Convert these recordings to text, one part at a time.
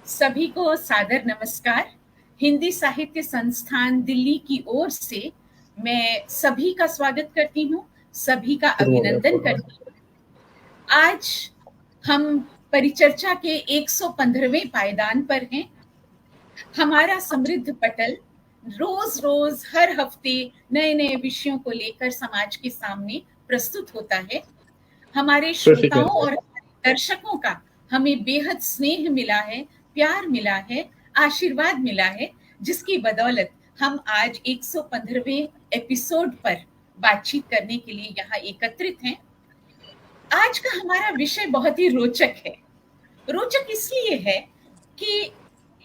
सभी को सादर नमस्कार। हिंदी साहित्य संस्थान दिल्ली की ओर से मैं सभी का स्वागत करती हूँ, सभी का अभिनंदन करती हूँ। आज हम परिचर्चा के 115वें पायदान पर हैं। हमारा समृद्ध पटल रोज रोज हर हफ्ते नए नए विषयों को लेकर समाज के सामने प्रस्तुत होता है। हमारे श्रोताओं और दर्शकों का हमें बेहद स्नेह मिला है, प्यार मिला है, आशीर्वाद मिला है, जिसकी बदौलत हम आज 115वें एपिसोड पर बातचीत करने के लिए यहाँ एकत्रित हैं। आज का हमारा विषय बहुत ही रोचक है। रोचक इसलिए है कि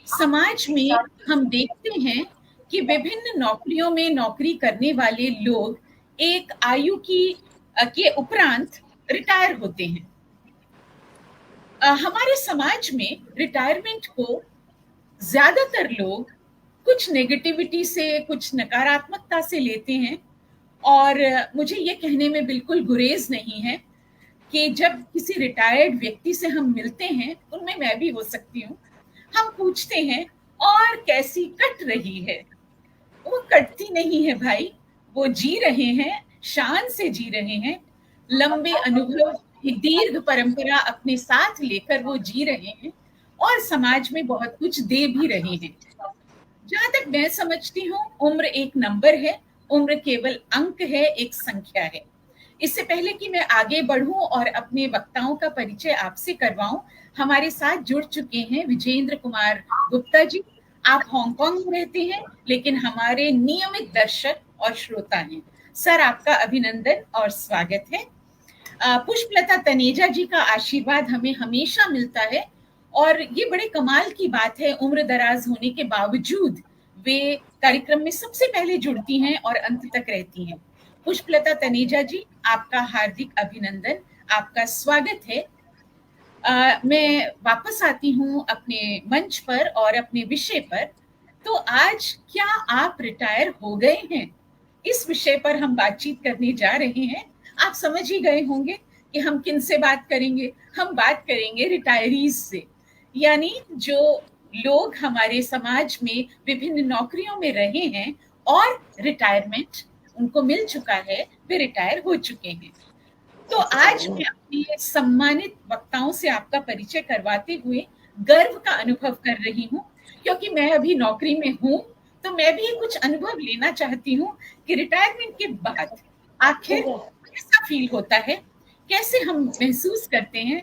समाज में हम देखते हैं कि विभिन्न नौकरियों में नौकरी करने वाले लोग एक आयु के उपरांत रिटायर होते हैं। हमारे समाज में रिटायरमेंट को ज्यादातर लोग कुछ नेगेटिविटी से, कुछ नकारात्मकता से लेते हैं और मुझे ये कहने में बिल्कुल गुरेज नहीं है कि जब किसी रिटायर्ड व्यक्ति से हम मिलते हैं, उनमें मैं भी हो सकती हूँ, हम पूछते हैं और कैसी कट रही है। वो कटती नहीं है भाई, वो जी रहे हैं, शान से जी रहे हैं, लंबे अनुभव की दीर्घ परंपरा अपने साथ लेकर वो जी रहे हैं और समाज में बहुत कुछ दे भी रहे हैं। जहां तक मैं समझती हूँ, उम्र एक नंबर है, उम्र केवल अंक है, एक संख्या है। इससे पहले कि मैं आगे बढ़ूं और अपने वक्ताओं का परिचय आपसे करवाऊं, हमारे साथ जुड़ चुके हैं विजेंद्र कुमार गुप्ता जी। आप हांगकांग में रहते हैं, लेकिन हमारे नियमित दर्शक और श्रोता हैं। सर, आपका अभिनंदन और स्वागत है। पुष्पलता तनेजा जी का आशीर्वाद हमें हमेशा मिलता है और ये बड़े कमाल की बात है, उम्र दराज होने के बावजूद वे कार्यक्रम में सबसे पहले जुड़ती हैं और अंत तक रहती हैं। पुष्पलता तनेजा जी, आपका हार्दिक अभिनंदन, आपका स्वागत है। मैं वापस आती हूँ अपने मंच पर और अपने विषय पर। तो आज क्या आप रिटायर हो गए हैं, इस विषय पर हम बातचीत करने जा रहे हैं। आप समझ ही गए होंगे कि हम किन से बात करेंगे। हम बात करेंगे रिटायरीज से, यानी जो लोग हमारे समाज में विभिन्न नौकरियों में रहे हैं और रिटायरमेंट उनको मिल चुका है, वे रिटायर हो चुके हैं। तो आज मैं अपने सम्मानित वक्ताओं से आपका परिचय करवाते हुए गर्व का अनुभव कर रही हूँ, क्योंकि मैं अभी नौकरी में हूँ, तो मैं भी कुछ अनुभव लेना चाहती हूँ कि रिटायरमेंट के बाद आखिर कैसा फील होता है, कैसे हम महसूस करते हैं।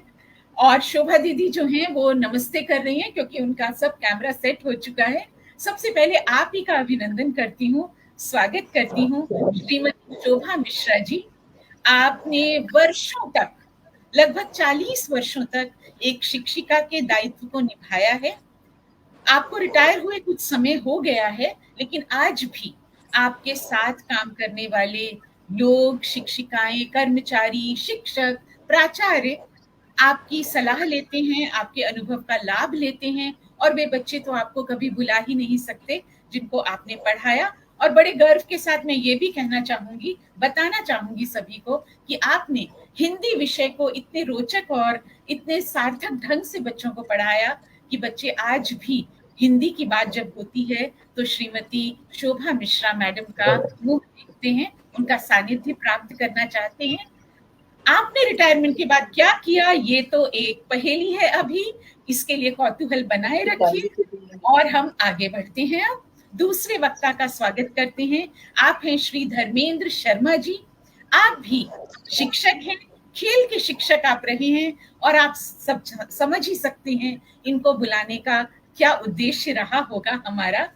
और शोभा दीदी जो हैं वो नमस्ते कर रही हैं, क्योंकि उनका सब कैमरा सेट हो चुका है। सबसे पहले आप ही का अभिनंदन करती हूँ, स्वागत करती हूँ श्रीमती शोभा मिश्रा जी। आपने वर्षों तक, लगभग 40 वर्षों तक एक शिक्षिका के दायित्व को निभाया है। आपको रिटायर हुए कुछ समय हो गया है, लेकिन आज भी आपके साथ काम करने वाले लोग, शिक्षिकाएं, कर्मचारी, शिक्षक, प्राचार्य आपकी सलाह लेते हैं, आपके अनुभव का लाभ लेते हैं और वे बच्चे तो आपको कभी भुला ही नहीं सकते जिनको आपने पढ़ाया। और बड़े गर्व के साथ मैं ये भी कहना चाहूंगी, बताना चाहूंगी सभी को कि आपने हिंदी विषय को इतने रोचक और इतने सार्थक ढंग से बच्चों को पढ़ाया कि बच्चे आज भी हिंदी की बात जब होती है तो श्रीमती शोभा मिश्रा मैडम का मुंह देखते हैं, उनका सानिध्य प्राप्त करना चाहते हैं। आपने रिटायरमेंट के बाद क्या किया, ये तो एक पहेली है अभी, इसके लिए कौतूहल बनाए रखिए और हम आगे बढ़ते हैं। अब दूसरे वक्ता का स्वागत करते हैं। आप हैं श्री धर्मेंद्र शर्मा जी। आप भी शिक्षक हैं, खेल के शिक्षक आप रहे हैं और आप सब समझ ही सकते हैं इनको बुलाने का क्या उद्देश्य रहा होगा हमारा,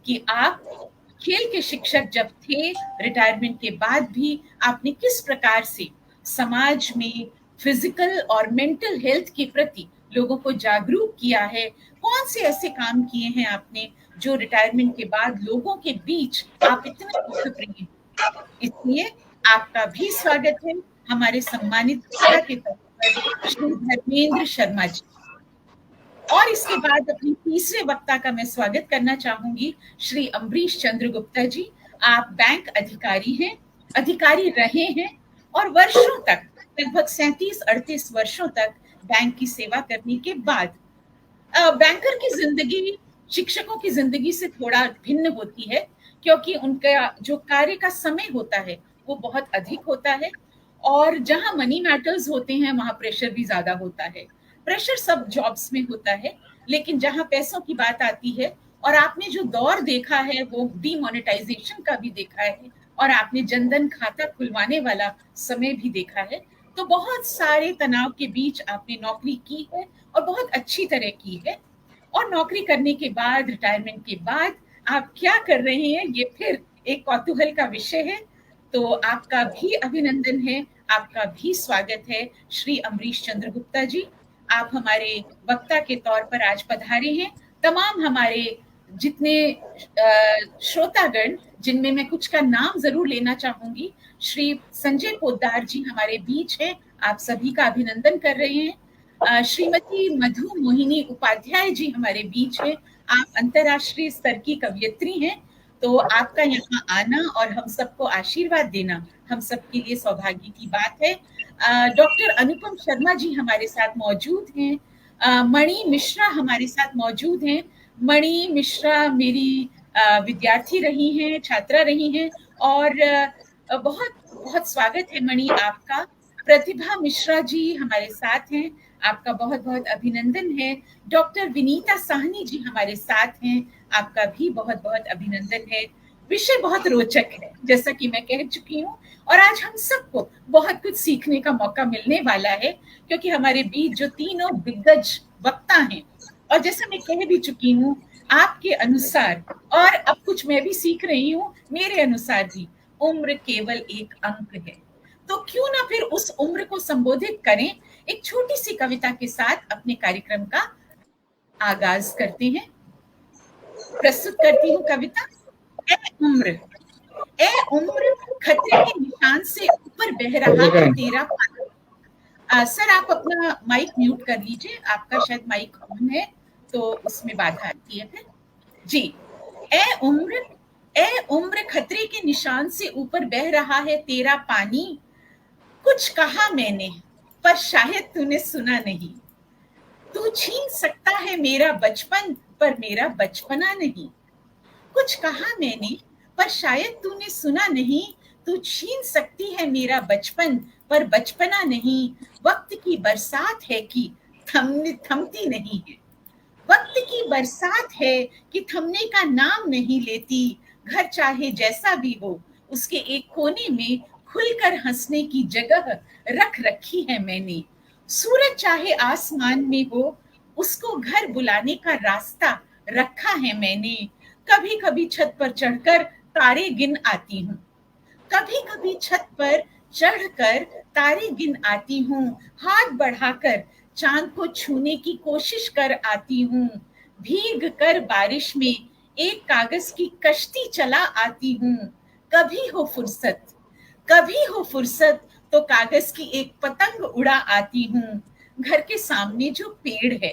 कि आप खेल के शिक्षक जब थे, रिटायरमेंट के बाद भी आपने किस प्रकार से समाज में फिजिकल और मेंटल हेल्थ के प्रति लोगों को जागरूक किया है। कौन से ऐसे काम किए हैं आपने जो रिटायरमेंट के बाद लोगों के बीच आप इतना लोकप्रिय हैं। इसलिए आपका भी स्वागत है हमारे सम्मानित वक्ता के तौर पर श्री धर्मेंद्र शर्मा जी। और इसके बाद अपनी तीसरे वक्ता का मैं स्वागत करना चाहूंगी श्री अम्बरीश चंद्र गुप्ता जी। आप बैंक अधिकारी हैं, अधिकारी रहे हैं और वर्षों तक, लगभग 37-38 वर्षों तक बैंक की सेवा करने के बाद बैंकर की जिंदगी शिक्षकों की जिंदगी से थोड़ा भिन्न होती है, क्योंकि उनका जो कार्य का समय होता है वो बहुत अधिक होता है, और जहां मनी मैटर्स होते हैं वहां प्रेशर भी ज्यादा होता है। प्रेशर सब जॉब्स में होता है, लेकिन जहां पैसों की बात आती है, और आपने जो दौर देखा है वो डीमोनेटाइजेशन का भी देखा है, और आपने जनधन खाता खुलवाने वाला समय भी देखा है, तो बहुत सारे तनाव के बीच आपने नौकरी की है और बहुत अच्छी तरह की है। और नौकरी करने के बाद, रिटायरमेंट के बाद आप क्या कर रहे हैं, ये फिर एक कौतूहल का विषय है। तो आपका भी अभिनंदन है, आपका भी स्वागत है श्री अमरीश चंद्र गुप्ता जी। आप हमारे वक्ता के तौर पर आज पधारे हैं। तमाम हमारे जितने श्रोतागण, जिनमें मैं कुछ का नाम जरूर लेना चाहूंगी, श्री संजय पोद्दार जी हमारे बीच हैं, आप सभी का अभिनंदन कर रहे हैं। श्रीमती मधु मोहिनी उपाध्याय जी हमारे बीच हैं, आप अंतर्राष्ट्रीय स्तर की कवयित्री हैं। तो आपका यहाँ आना और हम सबको आशीर्वाद देना हम सबके लिए सौभाग्य की बात है। डॉक्टर अनुपम शर्मा जी हमारे साथ मौजूद हैं। मणि मिश्रा हमारे साथ मौजूद हैं। मणि मिश्रा मेरी विद्यार्थी रही हैं, छात्रा रही हैं, और बहुत बहुत स्वागत है मणि आपका। प्रतिभा मिश्रा जी हमारे साथ हैं, आपका बहुत बहुत अभिनंदन है। डॉक्टर विनीता साहनी जी हमारे साथ हैं, आपका भी बहुत बहुत अभिनंदन है। विषय बहुत रोचक है, जैसा कि मैं कह चुकी हूँ, और आज हम सबको बहुत कुछ सीखने का मौका मिलने वाला है, क्योंकि हमारे बीच जो तीनों दिग्गज वक्ता हैं, और जैसा मैं कह भी चुकी हूँ, आपके अनुसार, और अब कुछ मैं भी सीख रही हूँ, मेरे अनुसार भी उम्र केवल एक अंक है। तो क्यों ना फिर उस उम्र को संबोधित करें, एक छोटी सी कविता के साथ अपने कार्यक्रम का आगाज करते हैं। प्रस्तुत करती हूँ कविता। ए उम्र, ए उम्र, खतरे के निशान से ऊपर बह रहा है तेरा पानी। सर आप अपना माइक म्यूट कर लीजिए, आपका शायद माइक ऑन है तो उसमें बाधा आती है फिर। जी, ए उम्र, ए उम्र, खतरे के निशान से ऊपर बह रहा है तेरा पानी। कुछ कहा मैंने पर शायद तूने सुना नहीं। तू छीन सकता है मेरा बचपन पर मेरा बचपना नहीं। कुछ कहा मैंने पर शायद तूने सुना नहीं। तू छीन सकती है मेरा बचपन पर बचपना नहीं। वक्त की बरसात है कि थमती नहीं है। वक्त की बरसात है कि थमने का नाम नहीं लेती। घर चाहे जैसा भी हो, उसके एक कोने में खुलकर हंसने की जगह रख रखी है मैंने। सूरज चाहे आसमान में हो, उसको घर बुलाने का रास्ता रखा है मैंने। कभी कभी छत पर चढ़कर तारे गिन आती हूँ। कभी कभी छत पर चढ़कर तारे गिन आती हूँ। हाथ बढ़ाकर चांद को छूने की कोशिश कर आती हूँ। भीग कर बारिश में एक कागज की कश्ती चला आती हूँ। कभी हो फुर्सत, कभी हो फुर्सत तो कागज की एक पतंग उड़ा आती हूँ। घर के सामने जो पेड़ है,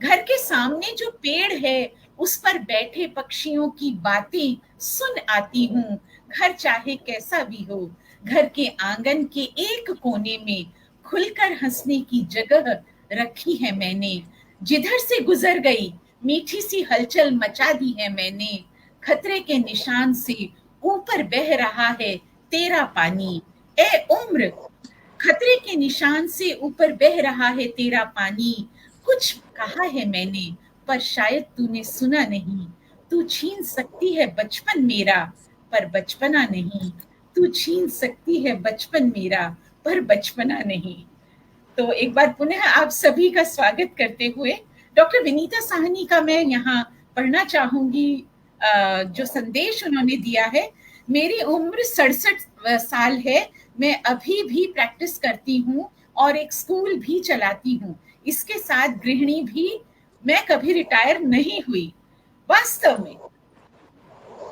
घर के सामने जो पेड़ है, उस पर बैठे पक्षियों की बातें सुन आती हूँ। घर चाहे कैसा भी हो, घर के आंगन के एक कोने में खुलकर हंसने की जगह रखी है मैंने। जिधर से गुजर गई मीठी सी हलचल मचा दी है मैंने। खतरे के निशान से ऊपर बह रहा है तेरा पानी। ए उम्र, खतरे के निशान से ऊपर बह रहा है तेरा पानी। कुछ कहा है मैंने पर शायद तूने सुना नहीं। तू छीन सकती है बचपन मेरा पर बचपना नहीं। तू छीन सकती है बचपन मेरा पर बचपना नहीं। तो एक बार पुनः आप सभी का स्वागत करते हुए डॉक्टर विनीता साहनी का मैं यहाँ पढ़ना चाहूंगी। जो संदेश उन्होंने दिया है। मेरी उम्र 67 साल है। मैं अभी भी प्रैक्टिस करती हूँ और एक स्कूल भी चलाती हूँ। इसके साथ गृहिणी भी। मैं कभी रिटायर नहीं हुई। वास्तव में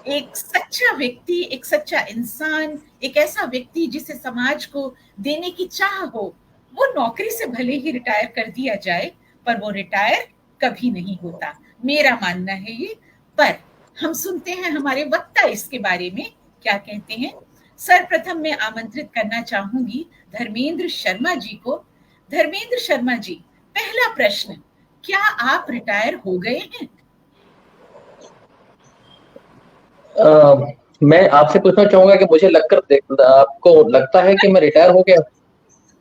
एक सच्चा व्यक्ति, एक सच्चा इंसान, एक ऐसा व्यक्ति जिसे समाज को देने की चाह हो, वो नौकरी से भले ही रिटायर कर दिया जाए पर वो रिटायर कभी नहीं होता, मेरा मानना है ये। पर हम सुनते हैं हमारे वक्ता इसके बारे में क्या कहते हैं। सर्वप्रथम मैं आमंत्रित करना चाहूंगी धर्मेंद्र शर्मा जी को। धर्मेंद्र शर्मा जी, पहला प्रश्न, क्या आप रिटायर हो गए हैं? मैं आपसे पूछना चाहूंगा कि मुझे आपको लगता है कि मैं रिटायर हो गया?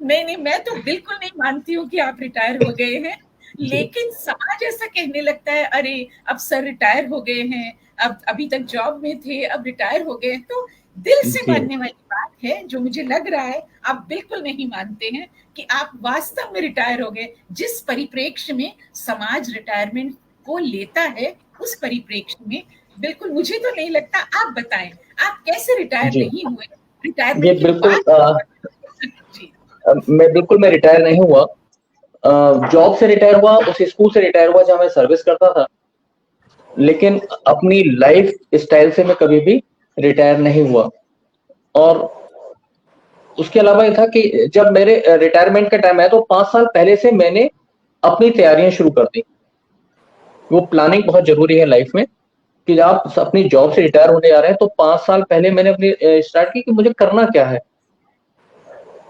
नहीं नहीं, मैं तो बिल्कुल नहीं मानती हूँ कि आप रिटायर हो गए हैं। जी। लेकिन समाज ऐसा कहने लगता है, अरे अब सर रिटायर हो गए हैं, अब अभी तक जॉब में थे, अब रिटायर हो गए हैं। तो दिल से जी। मानने वाली बात है, जो मुझे लग रहा है आप बिल्कुल नहीं मानते हैं कि आप वास्तव में रिटायर हो गए। जिस परिप्रेक्ष्य में समाज रिटायरमेंट को लेता है, उस परिप्रेक्ष्य में बिल्कुल मुझे तो नहीं लगता। आप बताएं, आप कैसे रिटायर जी। नहीं हुए? ये रिटायरमेंट के बिल्कुल बाद जी। मैं रिटायर नहीं हुआ। जॉब से रिटायर हुआ, उस स्कूल से रिटायर हुआ जहां मैं सर्विस करता था। लेकिन अपनी लाइफ स्टाइल से मैं कभी भी रिटायर नहीं हुआ। और उसके अलावा ये था कि जब मेरे रिटायरमेंट का टाइम आया तो 5 साल पहले से मैंने अपनी तैयारियां शुरू कर दी। वो प्लानिंग बहुत जरूरी है लाइफ में, कि आप अपनी जॉब से रिटायर होने जा रहे हैं तो 5 साल पहले मैंने अपनी स्टार्ट की कि मुझे करना क्या है।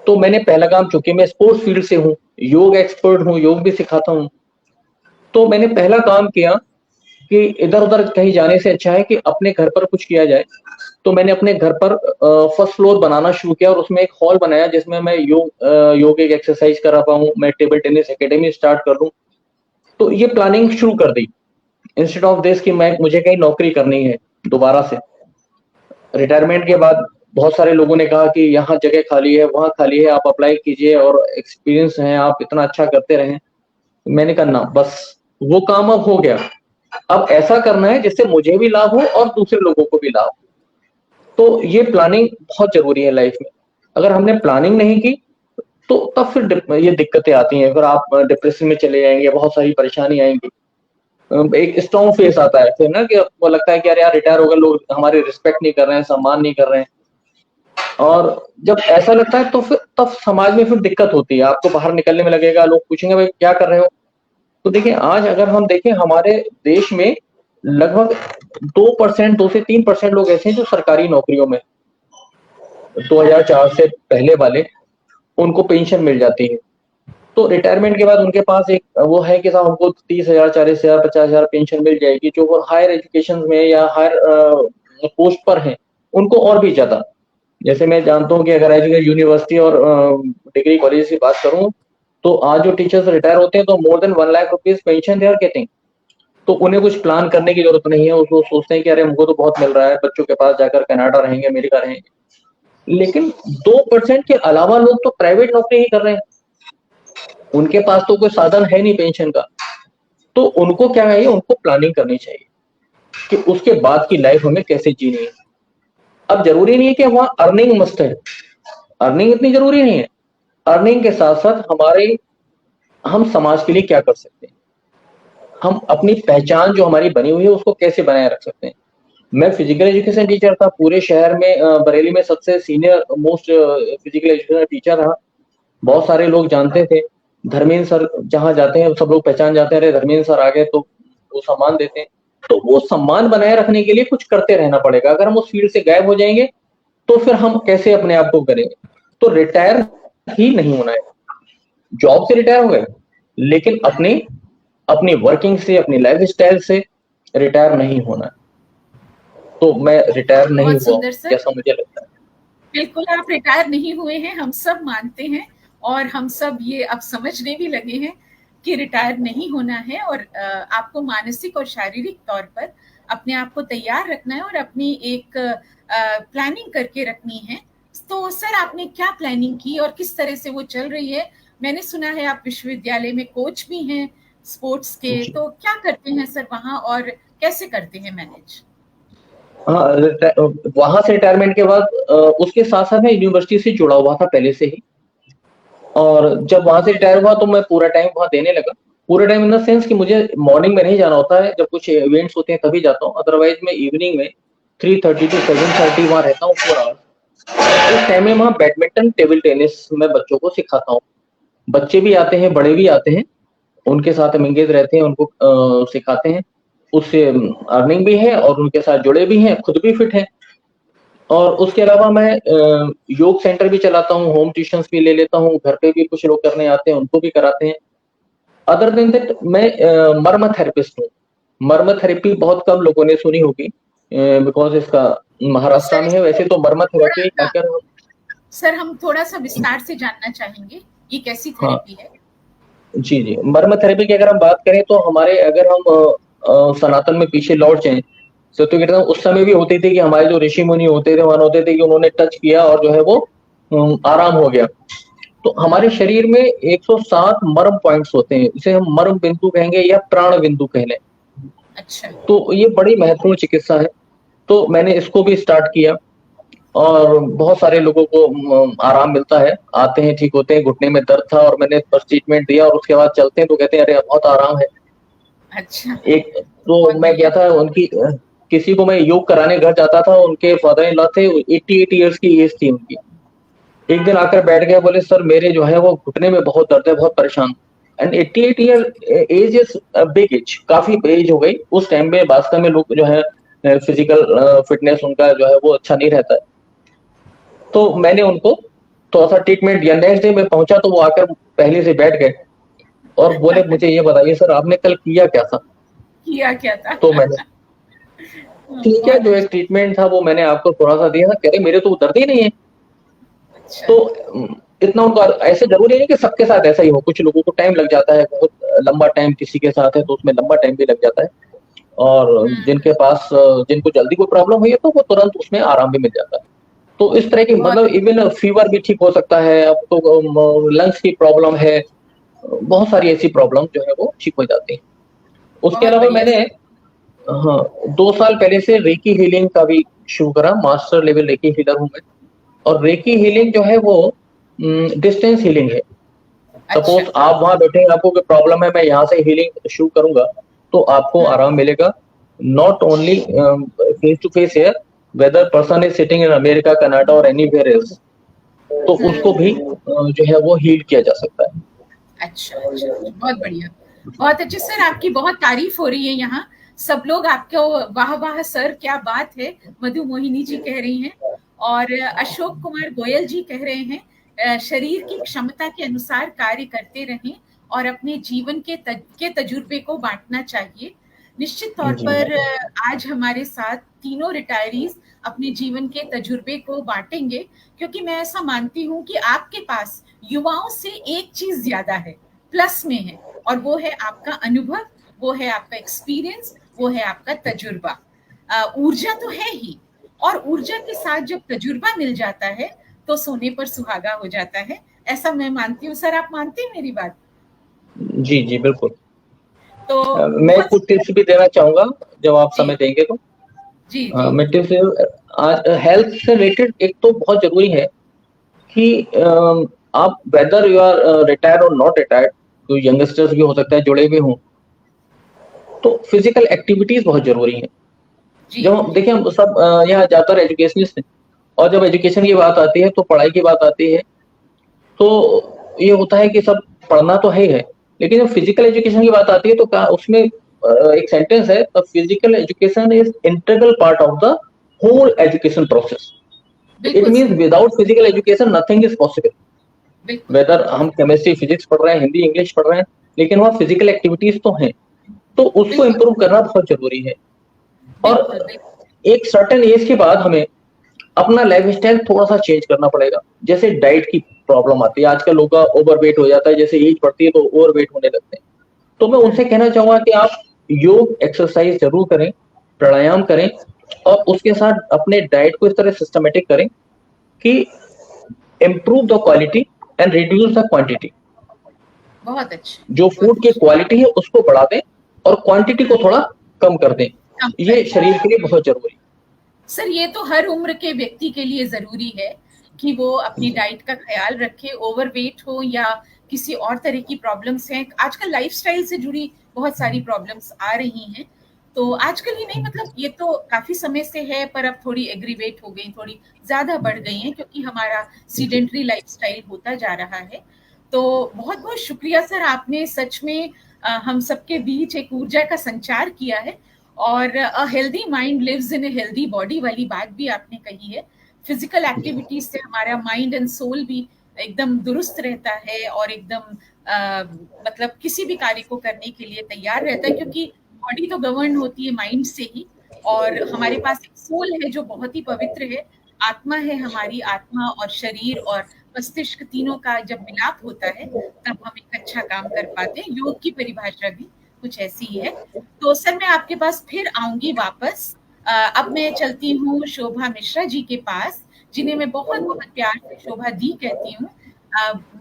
तो मैंने पहला काम, चूंकि मैं स्पोर्ट्स फील्ड से हूँ, योग एक्सपर्ट हूँ, योग भी सिखाता हूँ, तो मैंने पहला काम किया कि इधर उधर कहीं जाने से अच्छा है कि अपने घर पर कुछ किया जाए। तो मैंने अपने घर पर फर्स्ट फ्लोर बनाना शुरू किया और उसमें एक हॉल बनाया जिसमें मैं योग एक एक्सरसाइज करा पाऊँ, मैं टेबल टेनिस एकेडमी स्टार्ट कर दूं। तो ये प्लानिंग शुरू कर दी, इंस्टेड ऑफ दिस कि मैं मुझे कहीं नौकरी करनी है दोबारा से। रिटायरमेंट के बाद बहुत सारे लोगों ने कहा कि यहाँ जगह खाली है, वहाँ खाली है, आप अप्लाई कीजिए और एक्सपीरियंस है, आप इतना अच्छा करते रहें। मैंने कहा ना, बस वो काम अब हो गया। अब ऐसा करना है जिससे मुझे भी लाभ हो और दूसरे लोगों को भी लाभ हो। तो ये प्लानिंग बहुत जरूरी है लाइफ में। अगर हमने प्लानिंग नहीं की तो तब फिर ये दिक्कतें आती हैं, फिर आप डिप्रेशन में चले जाएंगे, बहुत सारी परेशानी आएंगी। एक स्ट्रॉन्ग फेस आता है फिर ना, कि आपको लगता है कि यार यार रिटायर हो गए, लोग हमारी रिस्पेक्ट नहीं कर रहे हैं, सम्मान नहीं कर रहे हैं। और जब ऐसा लगता है तो फिर तब समाज में फिर दिक्कत होती है, आपको बाहर निकलने में लगेगा, लोग पूछेंगे भाई क्या कर रहे हो। तो देखिए, आज अगर हम देखें हमारे देश में लगभग 2%, 2 से 3% लोग ऐसे हैं जो सरकारी नौकरियों में, 2004 से पहले वाले, उनको पेंशन मिल जाती है। तो रिटायरमेंट के बाद उनके पास एक वो है कि साहब हमको 30,000, 40,000, 50,000 पेंशन मिल जाएगी। जो हायर एजुकेशन में या हायर पोस्ट पर हैं उनको और भी ज्यादा। जैसे मैं जानता हूँ कि अगर एजुकेशन यूनिवर्सिटी और डिग्री कॉलेज की बात करूँ, तो आज जो टीचर्स रिटायर होते हैं तो more than 1 lakh rupees pension they are getting. तो उन्हें कुछ प्लान करने की जरूरत नहीं है, उसको सोचते हैं कि अरे हमको तो बहुत मिल रहा है, बच्चों के पास जाकर कनाडा रहेंगे, अमेरिका रहेंगे। लेकिन 2% के अलावा लोग तो प्राइवेट नौकरी ही कर रहे हैं, उनके पास तो कोई साधन है नहीं पेंशन का। तो उनको क्या है, उनको प्लानिंग करनी चाहिए कि उसके बाद की लाइफ हमें कैसे जीनी है। अब जरूरी नहीं है कि वहां अर्निंग मस्ट है, अर्निंग इतनी जरूरी नहीं है। अर्निंग के साथ साथ हमारे हम समाज के लिए क्या कर सकते हैं, हम अपनी पहचान जो हमारी बनी हुई है उसको कैसे बनाए रख सकते हैं। मैं फिजिकल एजुकेशन टीचर था, पूरे शहर में बरेली में सबसे senior most physical education teacher रहा। बहुत सारे लोग जानते थे। धर्मेंद्र सर जहां जाते हैं सब लोग पहचान जाते हैं, अरे धर्मेंद्र सर आ गए, तो वो सम्मान देते हैं। तो वो सम्मान बनाए रखने के लिए कुछ करते रहना पड़ेगा। अगर हम उस फील्ड से गायब हो जाएंगे तो फिर हम कैसे अपने आप को करेंगे। तो रिटायर ही नहीं होना है। जॉब से रिटायर हो गए, लेकिन अपनी अपनी वर्किंग से, अपनी लाइफ स्टाइल से रिटायर नहीं होना है। तो मैं रिटायर नहीं बहुत हुआ हूं सुंदर सर। जैसा मुझे लगता है। बिल्कुल आप रिटायर नहीं हुए हैं, हम सब मानते हैं। और हम सब ये अब समझने भी लगे हैं कि रिटायर नहीं होना है, और आपको मानसिक और शारीरिक तौर पर अपने आप को तैयार रखना है और अपनी एक प्लानिंग करके रखनी है। तो सर आपने क्या प्लानिंग की और किस तरह से वो चल रही है? मैंने सुना है आप विश्वविद्यालय में कोच भी हैं स्पोर्ट्स के, जी। तो क्या करते हैं सर वहाँ और कैसे करते हैं मैनेज? हाँ, वहां से रिटायरमेंट के बाद उसके साथ साथ मैं यूनिवर्सिटी से जुड़ा हुआ था पहले से ही। और जब वहां से रिटायर हुआ तो मैं पूरा टाइम वहां देने लगा। पूरा टाइम इन द सेंस कि मुझे मॉर्निंग में नहीं जाना होता है, जब कुछ इवेंट्स होते हैं तभी जाता हूँ, अदरवाइज मैं इवनिंग में 3:30 to 7:30 वहां रहता हूँ, 4 आवर्स। उस टाइम में वहाँ बैडमिंटन टेबल टेनिस मैं बच्चों को सिखाता हूँ। बच्चे भी आते हैं, बड़े भी आते हैं, उनके साथ हम एंगेज रहते हैं, उनको सिखाते हैं। उससे अर्निंग भी है और उनके साथ जुड़े भी हैं, खुद भी फिट है। और उसके अलावा मैं योग सेंटर भी चलाता हूँ, होम ट्यूशंस भी ले लेता हूँ, घर पे भी कुछ लोग करने आते हैं उनको भी कराते हैं। अदर देन दैट मैं मर्म थेरेपिस्ट हूँ। मर्म थेरेपी बहुत कम लोगों ने सुनी होगी, बिकॉज इसका महाराष्ट्र सर में है। इसको वैसे तो मर्म थेरेपी थोड़ा अगर सर हम थोड़ा सा विस्तार से जानना चाहेंगे, ये कैसी हाँ थेरेपी है? जी जी, मर्म थेरेपी की अगर हम बात करें तो हमारे अगर हम सनातन में पीछे लौट जाएं, तो कहते हैं उस समय भी होती थी कि हमारे जो ऋषि मुनि होते थे वहां होते थे कि उन्होंने टच किया और जो है वो आराम हो गया। तो हमारे शरीर में 107 मर्म पॉइंट्स होते हैं, इसे हम मर्म बिंदु कहेंगे या प्राण बिंदु कह लें। अच्छा। तो ये बड़ी महत्वपूर्ण चिकित्सा है। तो मैंने इसको भी स्टार्ट किया और बहुत सारे लोगों को आराम मिलता है, आते हैं ठीक होते हैं। घुटने में दर्द था और मैंने बस ट्रीटमेंट दिया और उसके बाद चलते हैं तो कहते हैं अरे बहुत आराम है। अच्छा, एक तो बहुत मैं बढ़िया। गया था उनकी किसी को मैं योग कराने घर जाता था, उनके फादर इन लॉ थे, 88 ईयर्स की एज थी उनकी। एक दिन आकर बैठ गए, बोले सर मेरे जो है वो घुटने में बहुत दर्द है, बहुत परेशान। And 88 year age is big age, काफी एज हो गई उस टाइम में। वास्तव में लोग जो है फिजिकल फिटनेस उनका जो है वो अच्छा नहीं रहता है। तो मैंने उनको थोड़ा सा ट्रीटमेंट दिया। नेक्स्ट डे मैं पहुंचा तो वो आकर पहले से बैठ गए और बोले मुझे ये बताइए सर आपने कल किया क्या था। किया क्या था? तो मैंने ठीक है, बहुत जो एक अच्छा। ट्रीटमेंट था वो मैंने आपको थोड़ा सा दिया था। कह रहे मेरे तो दर्द ही नहीं है। अच्छा। तो इतना उनका ऐसे जरूरी नहीं कि सबके साथ ऐसा ही हो, कुछ लोगों को टाइम लग जाता है, बहुत लंबा टाइम किसी के साथ है तो उसमें लंबा टाइम भी लग जाता है। और हम्म। जिनके पास जिनको जल्दी कोई प्रॉब्लम हुई है तो वो तुरंत उसमें आराम भी मिल जाता है। तो इस तरह की बहुत मतलब इवन फीवर भी ठीक हो सकता है, आपको लंग्स की प्रॉब्लम है, बहुत सारी ऐसी प्रॉब्लम जो है वो ठीक हो जाती है। उसके बहुत अलावा बढ़िया मैंने सर। हाँ 2 साल पहले से रेकी हीलिंग का भी शुरू करा। मास्टर लेवल रेकी हीलर हूँ मैं। और रेकी हीलिंग जो है वो डिस्टेंस हीलिंग है। अच्छा। सपोज आप वहां बैठे हैं, आपको कोई प्रॉब्लम है, मैं यहाँ से हीलिंग शुरू करूंगा तो आपको हम्म। आराम मिलेगा। Not only face to face here, whether person is sitting in America, Canada और एनीवेयर एल्स, तो उसको भी जो है वो हील किया जा सकता है। अच्छा, अच्छा, अच्छा, बहुत बढ़िया। बहुत अच्छे सर, आपकी बहुत तारीफ हो रही है यहाँ। सब लोग आपको वाह वाह सर क्या बात है, मधु मोहिनी जी कह रही हैं। और अशोक कुमार गोयल जी कह रहे हैं शरीर की क्षमता के अनुसार कार्य करते रहें और अपने जीवन के तजुर्बे को बांटना चाहिए। निश्चित तौर जी पर आज हमारे साथ तीनों रिटायरीज अपने जीवन के तजुर्बे को बांटेंगे, क्योंकि मैं ऐसा मानती हूँ कि आपके पास युवाओं से एक चीज ज्यादा है, प्लस में है, और वो है आपका अनुभव, वो है आपका एक्सपीरियंस, वो है आपका तजुर्बा। ऊर्जा तो है ही, और ऊर्जा के साथ जब तजुर्बा मिल जाता है तो सोने पर सुहागा हो जाता है। ऐसा मैं मानती हूँ सर, आप मानते हैं मेरी बात? जी जी बिल्कुल। तो मैं बहुत कुछ टिप्स भी देना चाहूंगा जब आप जी समय देंगे तो। जी जी। मैं टिप्स आज हेल्थ से रिलेटेड एक तो बहुत जरूरी है कि आप वेदर यू आर रिटायर्ड और नॉट रिटायर्ड, कोई यंगस्टर्स भी हो सकता है जुड़े हुए हों, तो फिजिकल एक्टिविटीज बहुत जरूरी है। जी जब हम देखिए हम सब यहाँ ज्यादातर एजुकेशनिस्ट हैं, और जब एजुकेशन की बात आती है तो पढ़ाई की बात आती है तो ये होता है कि सब पढ़ना तो है ही है, लेकिन जब फिजिकल एजुकेशन की बात आती है तो उसमें एक सेंटेंस है, physical education is integral part of the whole education process. तो इट बिल्कुल मींस सही। Without physical education nothing is possible. बिल्कुल वेदर बिल्कुल। हम केमिस्ट्री फिजिक्स पढ़ रहे हैं, हिंदी इंग्लिश पढ़ रहे हैं, लेकिन वहाँ फिजिकल एक्टिविटीज तो हैं, तो उसको बिल्कुल इम्प्रूव करना बहुत जरूरी है। और बिल्कुल। बिल्कुल। एक सर्टेन एज के बाद हमें अपना लाइफ स्टाइल थोड़ा सा चेंज करना पड़ेगा। जैसे डाइट की प्रॉब्लम आती है, आजकल लोगों का ओवरवेट हो जाता है, जैसे एज बढ़ती है तो ओवरवेट होने लगते हैं। तो मैं उनसे कहना चाहूंगा कि आप योग एक्सरसाइज जरूर करें, प्राणायाम करें, और उसके साथ अपने डाइट को इस तरह सिस्टमेटिक करें कि improve the quality and reduce the quantity. बहुत अच्छे। जो बहुत फूड की अच्छे। क्वालिटी है उसको बढ़ा दें और क्वांटिटी को थोड़ा कम कर दें। कम ये करें। शरीर के लिए बहुत जरूरी सर ये तो हर उम्र के व्यक्ति के लिए जरूरी है कि वो अपनी है। डाइट का ख्याल रखे, ओवरवेट हो या किसी और तरह की प्रॉब्लम्स हैं। आजकल लाइफस्टाइल से जुड़ी बहुत सारी प्रॉब्लम्स आ रही हैं। तो आजकल ही नहीं, मतलब ये तो काफी समय से है, पर अब थोड़ी एग्रीवेट हो गई, थोड़ी ज्यादा बढ़ गई हैं, क्योंकि हमारा जी सीडेंटरी लाइफस्टाइल होता जा रहा है। तो बहुत बहुत शुक्रिया सर, आपने सच में हम सबके बीच एक ऊर्जा का संचार किया है। और a healthy mind lives in a healthy body वाली बात भी आपने कही है। फिजिकल एक्टिविटीज से हमारा माइंड एंड सोल भी एकदम दुरुस्त रहता है और एकदम मतलब किसी भी कार्य को करने के लिए तैयार रहता है, क्योंकि बॉडी तो गवर्न होती है माइंड से ही, और हमारे पास एक सोल है जो बहुत ही पवित्र है, आत्मा है हमारी, आत्मा और शरीर और मस्तिष्क तीनों का जब मिलाप होता है तब हम एक अच्छा काम कर पाते हैं। योग की परिभाषा भी कुछ ऐसी ही है। तो सर मैं आपके पास फिर आऊंगी वापस। अब मैं चलती हूँ शोभा मिश्रा जी के पास, जिन्हें मैं बहुत बहुत प्यार से शोभा दी कहती हूँ।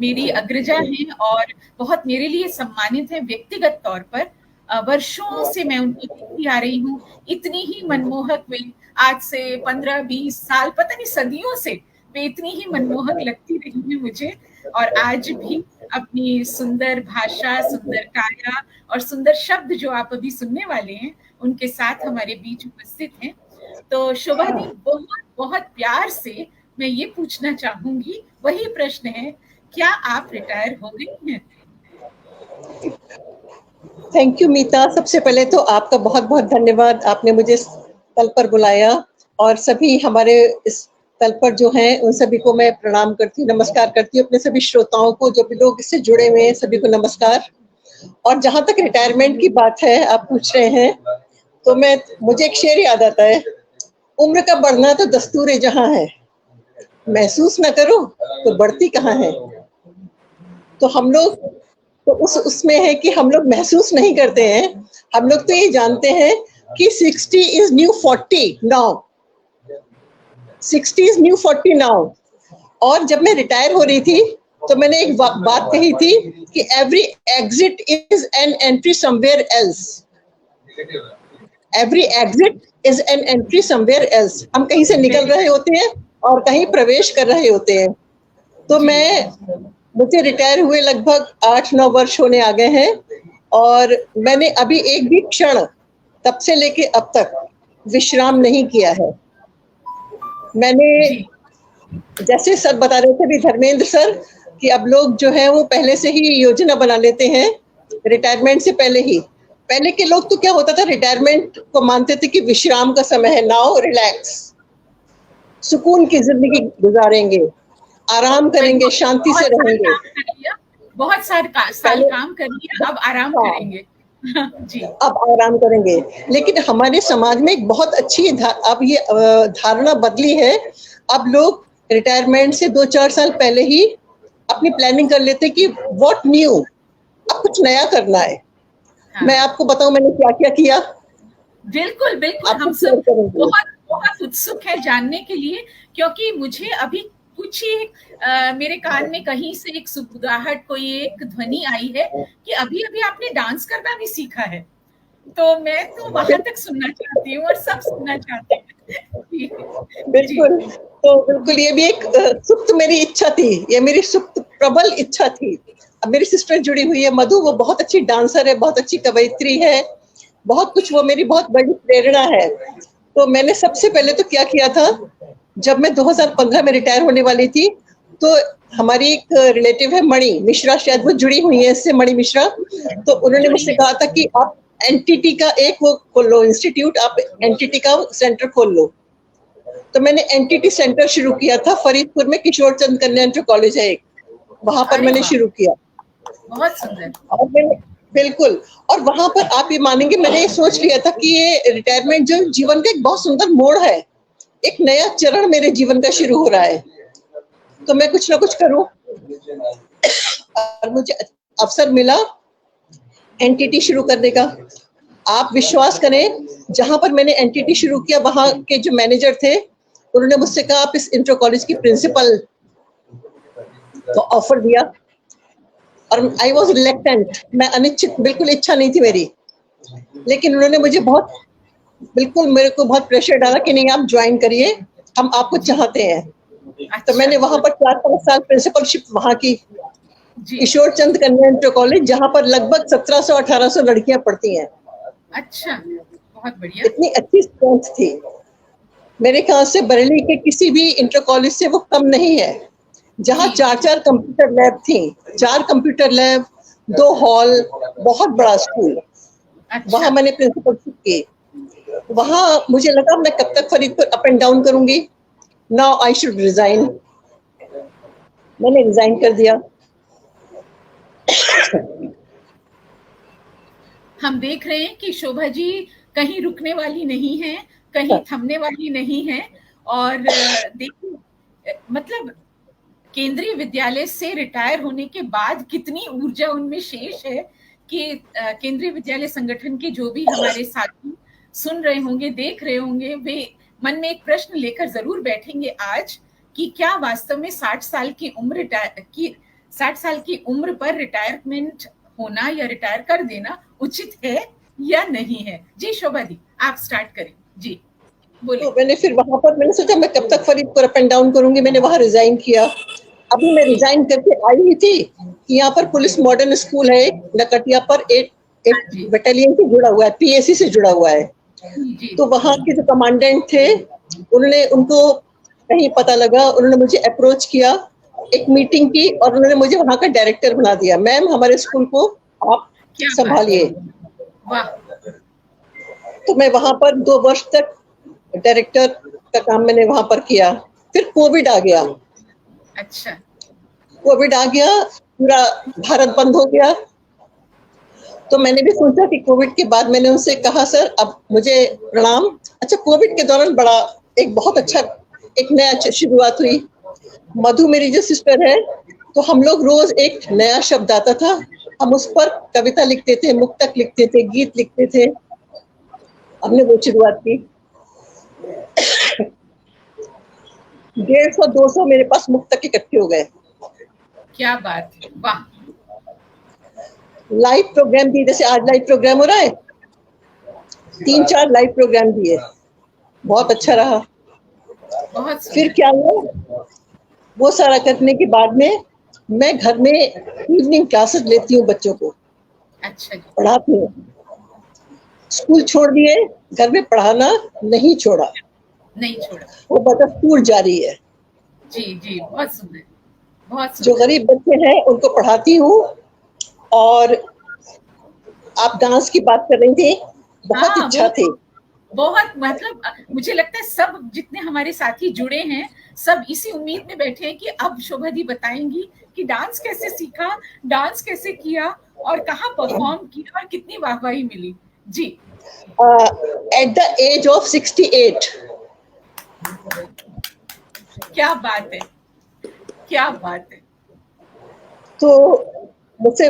मेरी अग्रजा हैं और बहुत मेरे लिए सम्मानित है व्यक्तिगत तौर पर। वर्षों से मैं उनको देखती आ रही हूँ, इतनी ही मनमोहक वे आज से 15-20 साल, पता नहीं सदियों से वे इतनी ही मनमोहक लगती रही है मुझे, और आज भी अपनी सुंदर भाषा, सुंदर काया और सुंदर शब्द जो आप अभी सुनने वाले हैं उनके साथ हमारे बीच उपस्थित हैं। तो शोभा दी, बहुत बहुत प्यार से मैं ये पूछना चाहूंगी, वही प्रश्न है, क्या आप रिटायर हो गई हैं? थैंक यू मीता। सबसे पहले तो आपका बहुत बहुत धन्यवाद, आपने मुझे इस तल पर बुलाया, और सभी हमारे इस तल पर जो हैं उन सभी को मैं प्रणाम करती हूँ, नमस्कार करती हूँ। अपने सभी श्रोताओं को, जो भी लोग इससे जुड़े हुए हैं, सभी को नमस्कार। और जहां तक रिटायरमेंट की बात है, आप पूछ रहे हैं, तो मुझे एक शेर याद आता है, उम्र का बढ़ना तो दस्तूर जहां है, महसूस न करो तो बढ़ती कहाँ है। तो हम लोग तो उसमें है कि हम लोग महसूस नहीं करते हैं, हम लोग तो ये जानते हैं कि 60 is new 40 now, 60 is new 40 now. और जब मैं रिटायर हो रही थी तो मैंने एक बात कही थी कि every exit is an entry somewhere else, every exit is an entry somewhere else. हम कहीं से निकल रहे होते हैं और कहीं प्रवेश कर रहे होते हैं। तो मुझे रिटायर हुए लगभग 8-9 वर्ष होने आ गए हैं, और मैंने अभी एक भी क्षण तब से लेके अब तक विश्राम नहीं किया है। मैंने, जैसे सर बता रहे थे भी, धर्मेंद्र सर, कि अब लोग जो है वो पहले से ही योजना बना लेते हैं रिटायरमेंट से पहले ही। पहले के लोग तो क्या होता था, रिटायरमेंट को मानते थे कि विश्राम का समय है, नाउ रिलैक्स, सुकून की जिंदगी गुजारेंगे, आराम करेंगे, शांति से रहेंगे, बहुत साल काम कर लिया, अब आराम करेंगे। जी, अब आराम करेंगे। लेकिन हमारे समाज में एक बहुत अच्छी अब ये धारणा बदली है। अब लोग रिटायरमेंट से 2-4 साल पहले ही अपनी प्लानिंग कर लेते कि व्हाट न्यू, अब कुछ नया करना है। हाँ। मैं आपको बताऊं मैंने क्या क्या किया। बिल्कुल बिल्कुल, हम सब बहुत बहुत उत्सुक है जानने के लिए, क्योंकि मुझे अभी कुछ ही मेरे कान में कहीं से एक सुगबुगाहट, कोई एक ध्वनि आई है कि अभी अभी आपने डांस करना भी सीखा है। तो मैं तो वहां तक सुनना चाहती हूँ और सब सुनना चाहते हैं। बिल्कुल, तो बिल्कुल ये भी एक सुप्त मेरी इच्छा थी, ये मेरी सुप्त प्रबल इच्छा थी। अब मेरी सिस्टर जुड़ी हुई है मधु, वो बहुत अच्छी डांसर है, बहुत अच्छी कवयित्री है, बहुत कुछ, वो मेरी बहुत बड़ी प्रेरणा है। तो मैंने सबसे पहले तो क्या किया था, जब मैं 2015 में रिटायर होने वाली थी, तो हमारी एक रिलेटिव है मणि मिश्रा, शायद वो जुड़ी हुई है इससे, मणि मिश्रा, तो उन्होंने मुझसे कहा था कि आप एनटीटी का एक वो खोल लो इंस्टीट्यूट, आप एनटीटी का सेंटर खोल लो। तो मैंने एनटीटी सेंटर शुरू किया था फरीदपुर में, किशोर चंद कन्या इंटर कॉलेज है एक, वहां पर मैंने शुरू किया। बहुत सुंदर। और मैंने बिल्कुल, और वहां पर आप ये मानेंगे, मैंने ये सोच लिया था कि ये रिटायरमेंट जो जीवन का एक बहुत सुंदर मोड़ है, एक नया चरण मेरे जीवन का शुरू हो रहा है, तो मैं कुछ ना कुछ करूं। और मुझे अवसर मिला एनटीटी शुरू करने का। आप विश्वास करें, जहां पर मैंने एनटीटी शुरू किया, वहां के जो मैनेजर थे उन्होंने मुझसे कहा आप इस इंटर कॉलेज की प्रिंसिपल को ऑफर दिया, और आई वॉज रिलेक्टेंट, मैं अनिच्छित, बिल्कुल इच्छा नहीं थी मेरी, लेकिन उन्होंने मुझे मेरे को बहुत प्रेशर डाला कि नहीं आप ज्वाइन करिए, हम आपको चाहते हैं। तो मैंने वहां पर 4-5 साल प्रिंसिपलशिप वहां की, किशोर चंद कन्या इंटर कॉलेज, जहां पर लगभग 1700-1800 लड़कियां पढ़ती हैं। अच्छा, बहुत बढ़िया। इतनी अच्छी स्ट्रेंथ थी, मेरे ख्याल से बरेली के किसी भी इंटर कॉलेज से वो कम नहीं है, जहाँ 4-4 कंप्यूटर लैब थी, 4 कंप्यूटर लैब, 2 हॉल, बहुत बड़ा स्कूल। अच्छा। वहां मैंने प्रिंसिपलशिप की। वहां मुझे लगा मैं कब तक फरीदपुर अप एंड डाउन करूंगी, नाउ आई शुड रिजाइन। मैंने रिजाइन कर दिया। हम देख रहे हैं कि शोभा जी कहीं रुकने वाली नहीं है, कहीं थमने वाली नहीं है। और देखिए, मतलब केंद्रीय विद्यालय से रिटायर होने के बाद कितनी ऊर्जा उनमें शेष है कि केंद्रीय विद्यालय संगठन के जो भी हमारे साथी सुन रहे होंगे, देख रहे होंगे, वे मन में एक प्रश्न लेकर जरूर बैठेंगे आज कि क्या वास्तव में 60 साल की उम्र पर रिटायरमेंट होना या रिटायर कर देना उचित है या नहीं है। जी शोभा दी, आप स्टार्ट करें। जी बोलिए। तो मैंने फिर वहां पर मैंने सोचा मैं कब तक फरीदपुर अप एंड डाउन करूंगी, मैंने वहां रिजाइन किया। अभी मैं रिजाइन करके आई ही थी कि यहाँ पर पुलिस मॉडर्न स्कूल है नकटिया पर, एक बटालियन से जुड़ा हुआ है, पीएसी से जुड़ा हुआ है। तो वहाँ के जो कमांडेंट थे उनको कहीं पता लगा, उन्होंने मुझे अप्रोच किया, एक मीटिंग की और उन्होंने मुझे वहाँ का डायरेक्टर बना दिया। मैम हमारे स्कूल को आप संभालिए। तो मैं वहां पर 2 वर्ष तक डायरेक्टर का काम मैंने वहां पर किया। फिर कोविड आ गया। अच्छा। कोविड आ गया, पूरा भारत बंद हो गया। तो मैंने भी सोचा कि कोविड के बाद मैंने उनसे कहा सर अब मुझे प्रणाम। अच्छा, कोविड के दौरान एक बहुत अच्छा एक नया शुरुआत हुई। मधु मेरी जो सिस्टर है, तो हम लोग रोज एक नया शब्द आता था, हम उस पर कविता लिखते थे, मुक्तक लिखते थे, गीत लिखते थे। हमने वो शुरुआत की। 150-200 मेरे पास मुक्तक इकट्ठे हो गए। क्या बात है, वाह। लाइव प्रोग्राम भी, जैसे आज लाइव प्रोग्राम हो रहा है, 3-4 लाइव प्रोग्राम दिए, बहुत अच्छा रहा। फिर क्या हुआ, वो सारा करने के बाद में मैं घर में इवनिंग क्लासेस लेती हूँ बच्चों को। अच्छा। पढ़ाती हूँ। स्कूल छोड़ दिए, घर में पढ़ाना नहीं छोड़ा, वो बदस्तूर जारी है। जी जी, बहुत सुंदर, बहुत सुंदर। जो गरीब बच्चे हैं उनको पढ़ाती हूँ। और आप डांस की बात कर रही थी, बहुत इच्छा थी। बहुत, मतलब मुझे लगता है सब जितने हमारे साथी जुड़े हैं सब इसी उम्मीद में बैठे हैं कि अब शोभा दी बताएंगी कि डांस कैसे सीखा, डांस कैसे किया और कहाँ परफॉर्म किया और कितनी वाहवाही मिली। जी। At the age of 68। क्या बात है, क्या बात है। तो मुझसे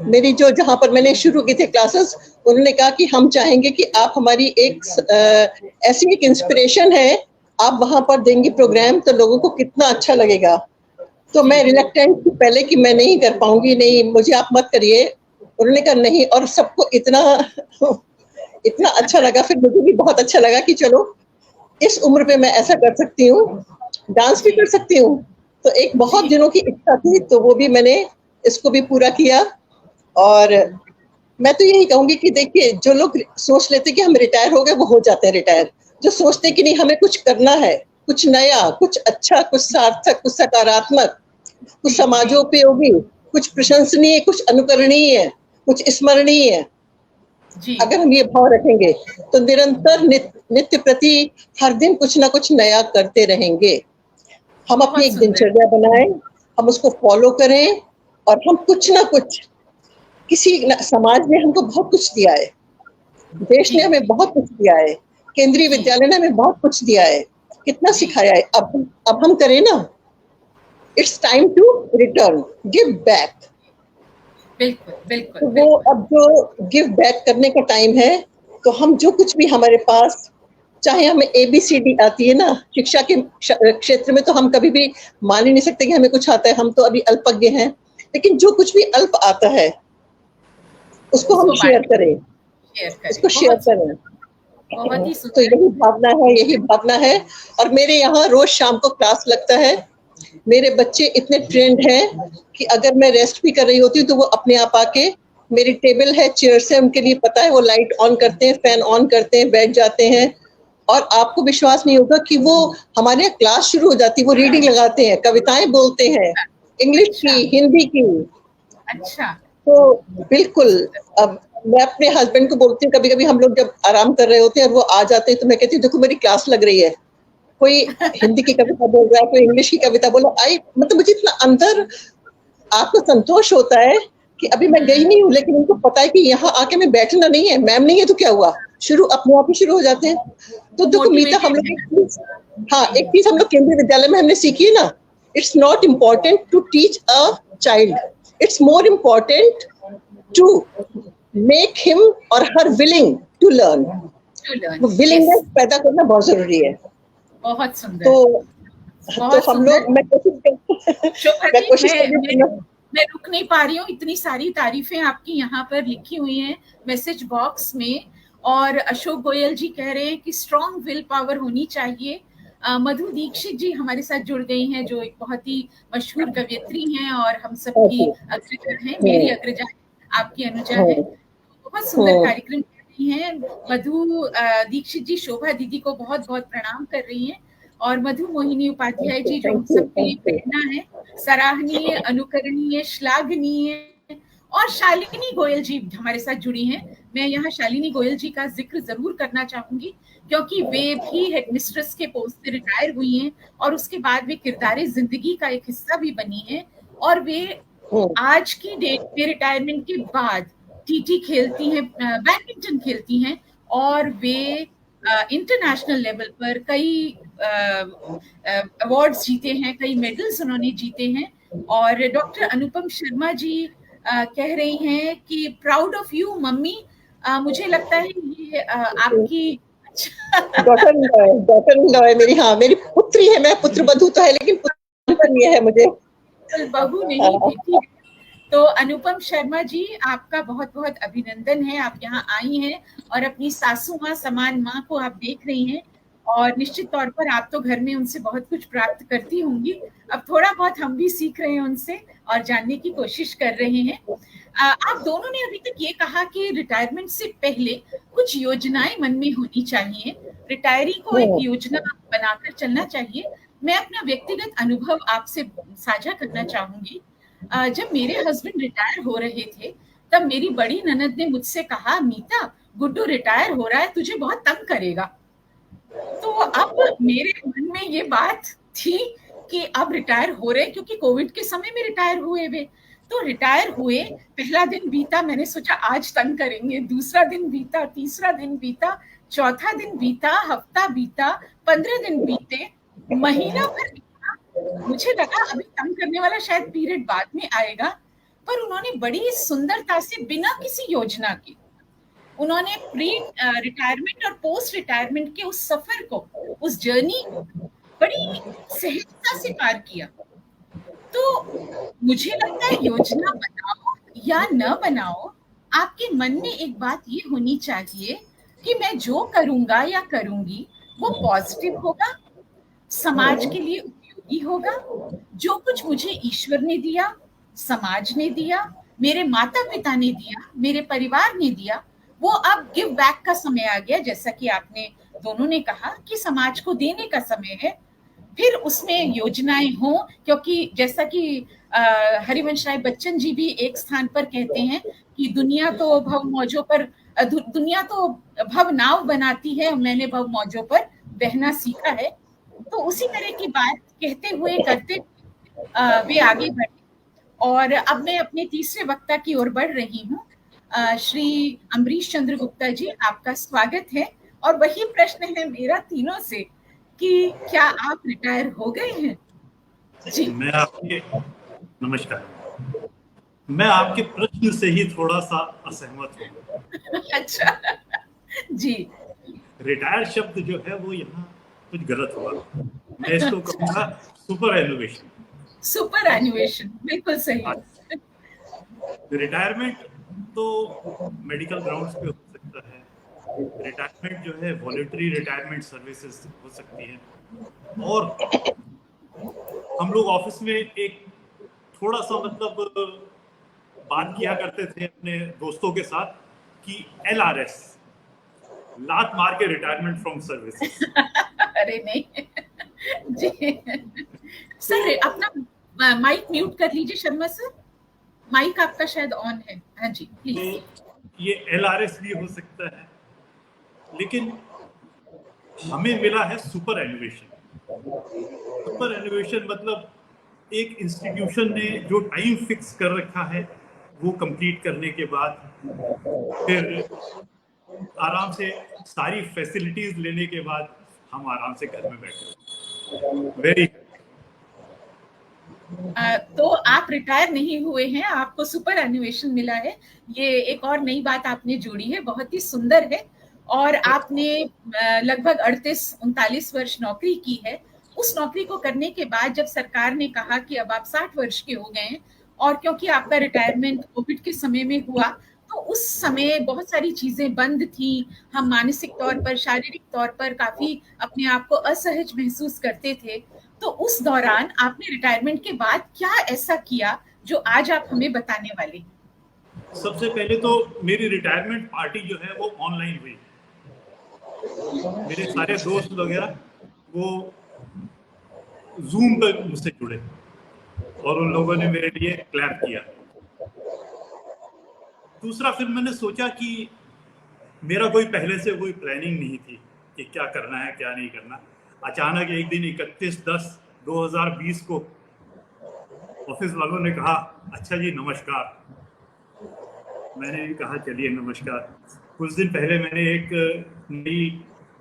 मेरी जो जहाँ पर मैंने शुरू की थी क्लासेस, उन्होंने कहा कि हम चाहेंगे कि आप हमारी ऐसी एक इंस्पिरेशन है, आप वहां पर देंगी प्रोग्राम तो लोगों को कितना अच्छा लगेगा। तो मैं रिलक्टेंट थी पहले कि मैं नहीं कर पाऊंगी, नहीं मुझे आप मत करिए। उन्होंने कहा नहीं, और सबको इतना अच्छा लगा। फिर मुझे भी बहुत अच्छा लगा कि चलो इस उम्र पे मैं ऐसा कर सकती हूँ, डांस भी कर सकती हूँ। तो एक बहुत दिनों की इच्छा थी, तो वो भी मैंने इसको भी पूरा किया। और मैं तो यही कहूंगी कि देखिए, जो लोग सोच लेते कि हम रिटायर हो गए, वो हो जाते हैं रिटायर। जो सोचते कि नहीं हमें कुछ करना है, कुछ नया, कुछ अच्छा, कुछ सार्थक, कुछ सकारात्मक, कुछ समाजोपयोगी, कुछ प्रशंसनीय, कुछ अनुकरणीय, कुछ स्मरणीय, अगर हम ये भाव रखेंगे तो निरंतर नित्य प्रति हर दिन कुछ ना कुछ नया करते रहेंगे। हम अपनी एक दिनचर्या बनाएं, हम उसको फॉलो करें, और हम कुछ ना कुछ, समाज ने हमको बहुत कुछ दिया है, देश ने हमें बहुत कुछ दिया है, केंद्रीय विद्यालय ने हमें बहुत कुछ दिया है, कितना सिखाया है। अब हम करें ना। It's time to return, give back. बिल्कुल बिल्कुल। तो वो अब जो गिव बैक करने का टाइम है, तो हम जो कुछ भी हमारे पास, चाहे हमें ABCD आती है ना, शिक्षा के क्षेत्र में तो हम कभी भी मान ही नहीं सकते कि हमें कुछ आता है, हम तो अभी अल्पज्ञ हैं। लेकिन जो कुछ भी अल्प आता है उसको हम शेयर करें, उसको शेयर करें। तो यही भावना है। और मेरे यहाँ रोज शाम को क्लास लगता है। मेरे बच्चे इतने ट्रेंड हैं कि अगर मैं रेस्ट भी कर रही होती हूँ तो वो अपने आप आके, मेरी टेबल है, चेयर्स है, उनके लिए पता है, वो लाइट ऑन करते हैं, फैन ऑन करते हैं, बैठ जाते हैं। और आपको विश्वास नहीं होगा कि वो हमारे यहाँ क्लास शुरू हो जाती है, वो रीडिंग लगाते हैं, कविताएं बोलते हैं, इंग्लिश की, हिंदी की। अच्छा। तो बिल्कुल। अब मैं अपने हस्बैंड को बोलती हूँ, कभी कभी हम लोग जब आराम कर रहे होते हैं और वो आ जाते हैं, तो मैं कहती हूँ देखो मेरी क्लास लग रही है, कोई हिंदी की कविता बोल रहा है, कोई इंग्लिश की कविता बोल रहा है। मतलब मुझे इतना अंदर आत्मसंतोष होता है कि अभी मैं गई नहीं हूँ, लेकिन उनको पता है कि यहाँ आके मैं बैठना नहीं है, मैम नहीं है तो क्या हुआ, शुरू अपने आप ही शुरू हो जाते हैं। तो देखो मीता, हम लोग हाँ एक चीज हम लोग केंद्रीय विद्यालय में हमने सीखी है ना, it's not important to teach a child, it's more important to make him or her willing to learn. Willingness पैदा करना बहुत जरूरी है। बहुत सुंदर। तो हम लोग, मैं कोशिश मैं रुक नहीं पा रही हूँ, इतनी सारी तारीफें आपकी यहाँ पर लिखी हुई हैं मैसेज बॉक्स में। और अशोक गोयल जी कह रहे हैं कि स्ट्रॉन्ग विल पावर होनी चाहिए। मधु दीक्षित जी हमारे साथ जुड़ गई हैं, जो एक बहुत ही मशहूर कवयित्री हैं और हम सबकी अग्रजा हैं, मेरी अग्रजा, आपकी अनुजा है। बहुत सुंदर कार्यक्रम कर रही हैं मधु दीक्षित जी। शोभा दीदी को बहुत बहुत प्रणाम कर रही हैं। और मधु मोहिनी उपाध्याय जी, जो हम सबके लिए प्रेरणा है, सराहनीय, अनुकरणीय, श्लाघनीय। और शालिनी गोयल जी हमारे साथ जुड़ी हैं। मैं यहाँ शालिनी गोयल जी का जिक्र जरूर करना चाहूंगी, क्योंकि वे भी हेडमिस्ट्रेस के पोस्ट से रिटायर हुई हैं और उसके बाद वे किरदारे जिंदगी का एक हिस्सा भी बनी हैं। और वे आज की डेट में रिटायरमेंट के बाद टीटी खेलती हैं, बैडमिंटन खेलती हैं, और वे इंटरनेशनल लेवल पर कई अवार्ड्स जीते हैं, कई मेडल्स उन्होंने जीते हैं। और डॉक्टर अनुपम शर्मा जी कह रही हैं कि प्राउड ऑफ यू मम्मी। मुझे लगता है ये आपकी डॉक्टर इन लॉ है मेरी। हाँ, मेरी पुत्री है, मैं पुत्र बधू तो है, लेकिन पुत्री है मुझे, बहू नहीं बेटी। तो अनुपम शर्मा जी, आपका बहुत बहुत अभिनंदन है, आप यहाँ आई हैं और अपनी सासू माँ समान माँ को आप देख रही हैं। और निश्चित तौर पर आप तो घर में उनसे बहुत कुछ प्राप्त करती होंगी। अब थोड़ा बहुत हम भी सीख रहे हैं उनसे और जानने की कोशिश कर रहे हैं। आप दोनों ने अभी तक ये कहा कि रिटायरमेंट से पहले कुछ योजनाएं मन में होनी चाहिए, रिटायरी को एक योजना बनाकर चलना चाहिए। मैं अपना व्यक्तिगत अनुभव आपसे साझा करना चाहूंगी। जब मेरे हस्बैंड रिटायर हो रहे थे, तब मेरी बड़ी ननद ने मुझसे कहा, मीता गुड्डू रिटायर हो रहा है, तुझे बहुत तंग करेगा। तो अब मेरे मन में ये बात थी कि अब रिटायर हो रहे, क्योंकि कोविड के समय में रिटायर हुए वे। तो रिटायर हुए, पहला दिन बीता, मैंने सोचा आज तंग करेंगे, दूसरा दिन बीता, तीसरा दिन बीता, चौथा दिन बीता, हफ्ता बीता, 15 दिन बीते, महीना भर बीता। मुझे लगा अभी तंग करने वाला शायद पीरियड बाद में आएगा, पर उन्होंने बड़ी सुंदरता से बिना किसी योजना के उन्होंने प्री रिटायरमेंट और पोस्ट रिटायरमेंट के उस सफर को, उस जर्नी को बड़ी सहजता से पार किया। तो मुझे लगता है योजना बनाओ या न बनाओ, आपके मन में एक बात ये होनी चाहिए कि मैं जो करूंगा या करूंगी वो पॉजिटिव होगा, समाज के लिए उपयोगी होगा। जो कुछ मुझे ईश्वर ने दिया, समाज ने दिया, मेरे माता पिता ने दिया, मेरे परिवार ने दिया, वो अब गिव बैक का समय आ गया। जैसा कि आपने दोनों ने कहा कि समाज को देने का समय है। फिर उसमें योजनाएं हों, क्योंकि जैसा कि हरिवंश राय बच्चन जी भी एक स्थान पर कहते हैं कि दुनिया तो भव मौजों पर, दुनिया तो भव नाव बनाती है, मैंने भव मौजों पर बहना सीखा है। तो उसी तरह की बात कहते हुए करते वे आगे बढ़े। और अब मैं अपने तीसरे वक्ता की ओर बढ़ रही हूँ। श्री अम्बरीश चंद्र गुप्ता जी, आपका स्वागत है। और वही प्रश्न है मेरा तीनों से कि क्या आप रिटायर हो गए हैं? जी, नमस्कार। मैं आपके प्रश्न से ही थोड़ा सा असहमत हूँ। अच्छा जी। रिटायर शब्द जो है वो यहाँ कुछ गलत हुआ। मैं इसको कहूँगा सुपर एनुएशन। सुपर एनुएशन, बिल्कुल सही। रिटायरमेंट तो मेडिकल ग्राउंड्स पे हो सकता है, रिटायरमेंट जो है वॉलंटरी रिटायरमेंट सर्विसेज हो सकती है। और हम लोग ऑफिस में एक थोड़ा सा मतलब बात किया करते थे अपने दोस्तों के साथ कि LRS, लात मार के रिटायरमेंट फ्रॉम सर्विसेज। अरे नहीं जी सर, अपना माइक म्यूट कर लीजिए शर्मा सर, माइक आपका शायद ऑन है। हाँ जी प्लीज। तो ये LRS भी हो सकता है, लेकिन हमें मिला है सुपर एनुएशन। सुपर एनुएशन मतलब एक इंस्टीट्यूशन ने जो टाइम फिक्स कर रखा है वो कंप्लीट करने के बाद फिर आराम से सारी फैसिलिटीज लेने के बाद हम आराम से घर में बैठे। वेरी तो आप रिटायर नहीं हुए हैं, आपको सुपर एनुएशन मिला है। ये एक और नई बात आपने जोड़ी है, बहुत ही सुंदर है। और आपने लगभग 38-39 वर्ष नौकरी की है। उस नौकरी को करने के बाद जब सरकार ने कहा कि अब आप 60 वर्ष के हो गए हैं, और क्योंकि आपका रिटायरमेंट कोविड के समय में हुआ, तो उस समय बहुत सारी चीजें बंद थी। हम मानसिक तौर पर, शारीरिक तौर पर काफी अपने आप को असहज महसूस करते थे। तो उस दौरान आपने रिटायरमेंट के बाद क्या ऐसा किया जो आज आप हमें बताने वाले? सबसे पहले तो मेरी रिटायरमेंट पार्टी जो है वो ऑनलाइन हुई। मेरे सारे दोस्त वगैरह वो जूम पर मुझसे जुड़े और उन लोगों ने मेरे लिए क्लैप किया। दूसरा, फिर मैंने सोचा कि मेरा कोई पहले से कोई प्लानिंग नहीं थी कि क्या करना है क्या नहीं करना। अचानक एक दिन 31/10/2020 को ऑफिस वालों ने कहा, अच्छा जी नमस्कार। मैंने भी कहा चलिए नमस्कार। कुछ दिन पहले मैंने एक नई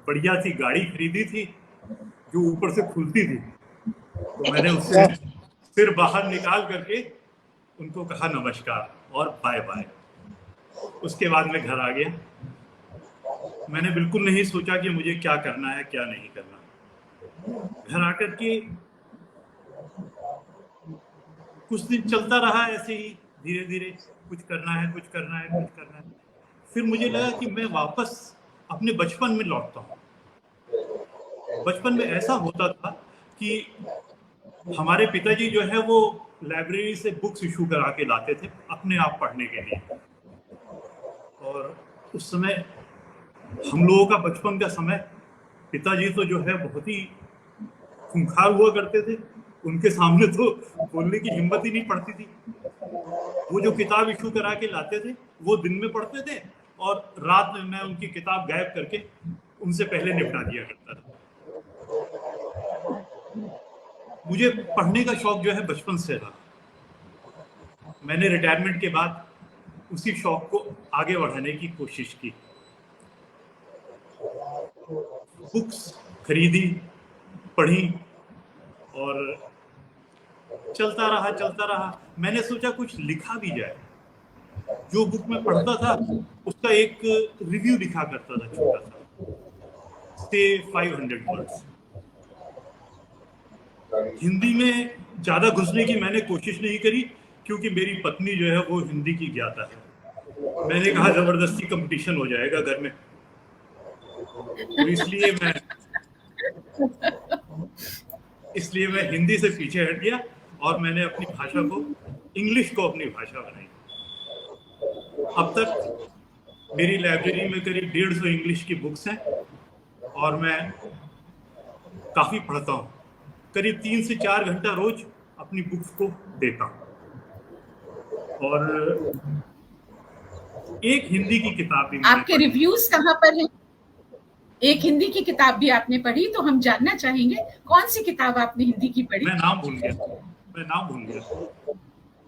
बढ़िया सी गाड़ी खरीदी थी जो ऊपर से खुलती थी, तो मैंने उससे सिर बाहर निकाल करके उनको कहा नमस्कार और बाय बाय। उसके बाद मैं घर आ गया। मैंने बिल्कुल नहीं सोचा कि मुझे क्या करना है क्या नहीं करना। घर आकर के कुछ दिन चलता रहा ऐसे ही, धीरे धीरे कुछ करना है कुछ करना है कुछ करना है। फिर मुझे लगा कि मैं वापस अपने बचपन में लौटता हूँ। बचपन में ऐसा होता था कि हमारे पिताजी जो है वो लाइब्रेरी से बुक्स इशू करा के लाते थे अपने आप पढ़ने के लिए। और उस समय हम लोगों का बचपन का समय, पिताजी तो जो है बहुत ही खूंखार हुआ करते थे, उनके सामने तो बोलने की हिम्मत ही नहीं पड़ती थी। वो जो किताब इशू करा के लाते थे वो दिन में पढ़ते थे और रात में मैं उनकी किताब गायब करके उनसे पहले निपटा दिया करता था। मुझे पढ़ने का शौक जो है बचपन से रहा। मैंने रिटायरमेंट के बाद उसी शौक को आगे बढ़ाने की कोशिश की। बुक्स खरीदी, पढ़ी और चलता रहा। मैंने सोचा कुछ लिखा भी जाए। जो बुक में पढ़ता था उसका एक रिव्यू लिखा करता था छोटा सा, से 500 वर्ड्स। हिंदी में ज्यादा घुसने की मैंने कोशिश नहीं करी क्योंकि मेरी पत्नी जो है वो हिंदी की ज्ञाता है। मैंने कहा जबरदस्ती कंपटीशन हो जाएगा घर में, तो इसलिए मैं हिंदी से पीछे हट गया और मैंने अपनी भाषा को, इंग्लिश को अपनी भाषा बनाई। अब तक मेरी लाइब्रेरी में करीब 150 इंग्लिश की बुक्स हैं और मैं काफी पढ़ता हूँ। करीब 3 से 4 घंटा रोज अपनी बुक्स को देता हूँ। और एक हिंदी की किताब भी आपके रिव्यूज कहाँ पर हैं? एक हिंदी की किताब भी आपने पढ़ी, तो हम जानना चाहेंगे कौन सी किताब आपने हिंदी की पढ़ी? मैं नाम भूल गया।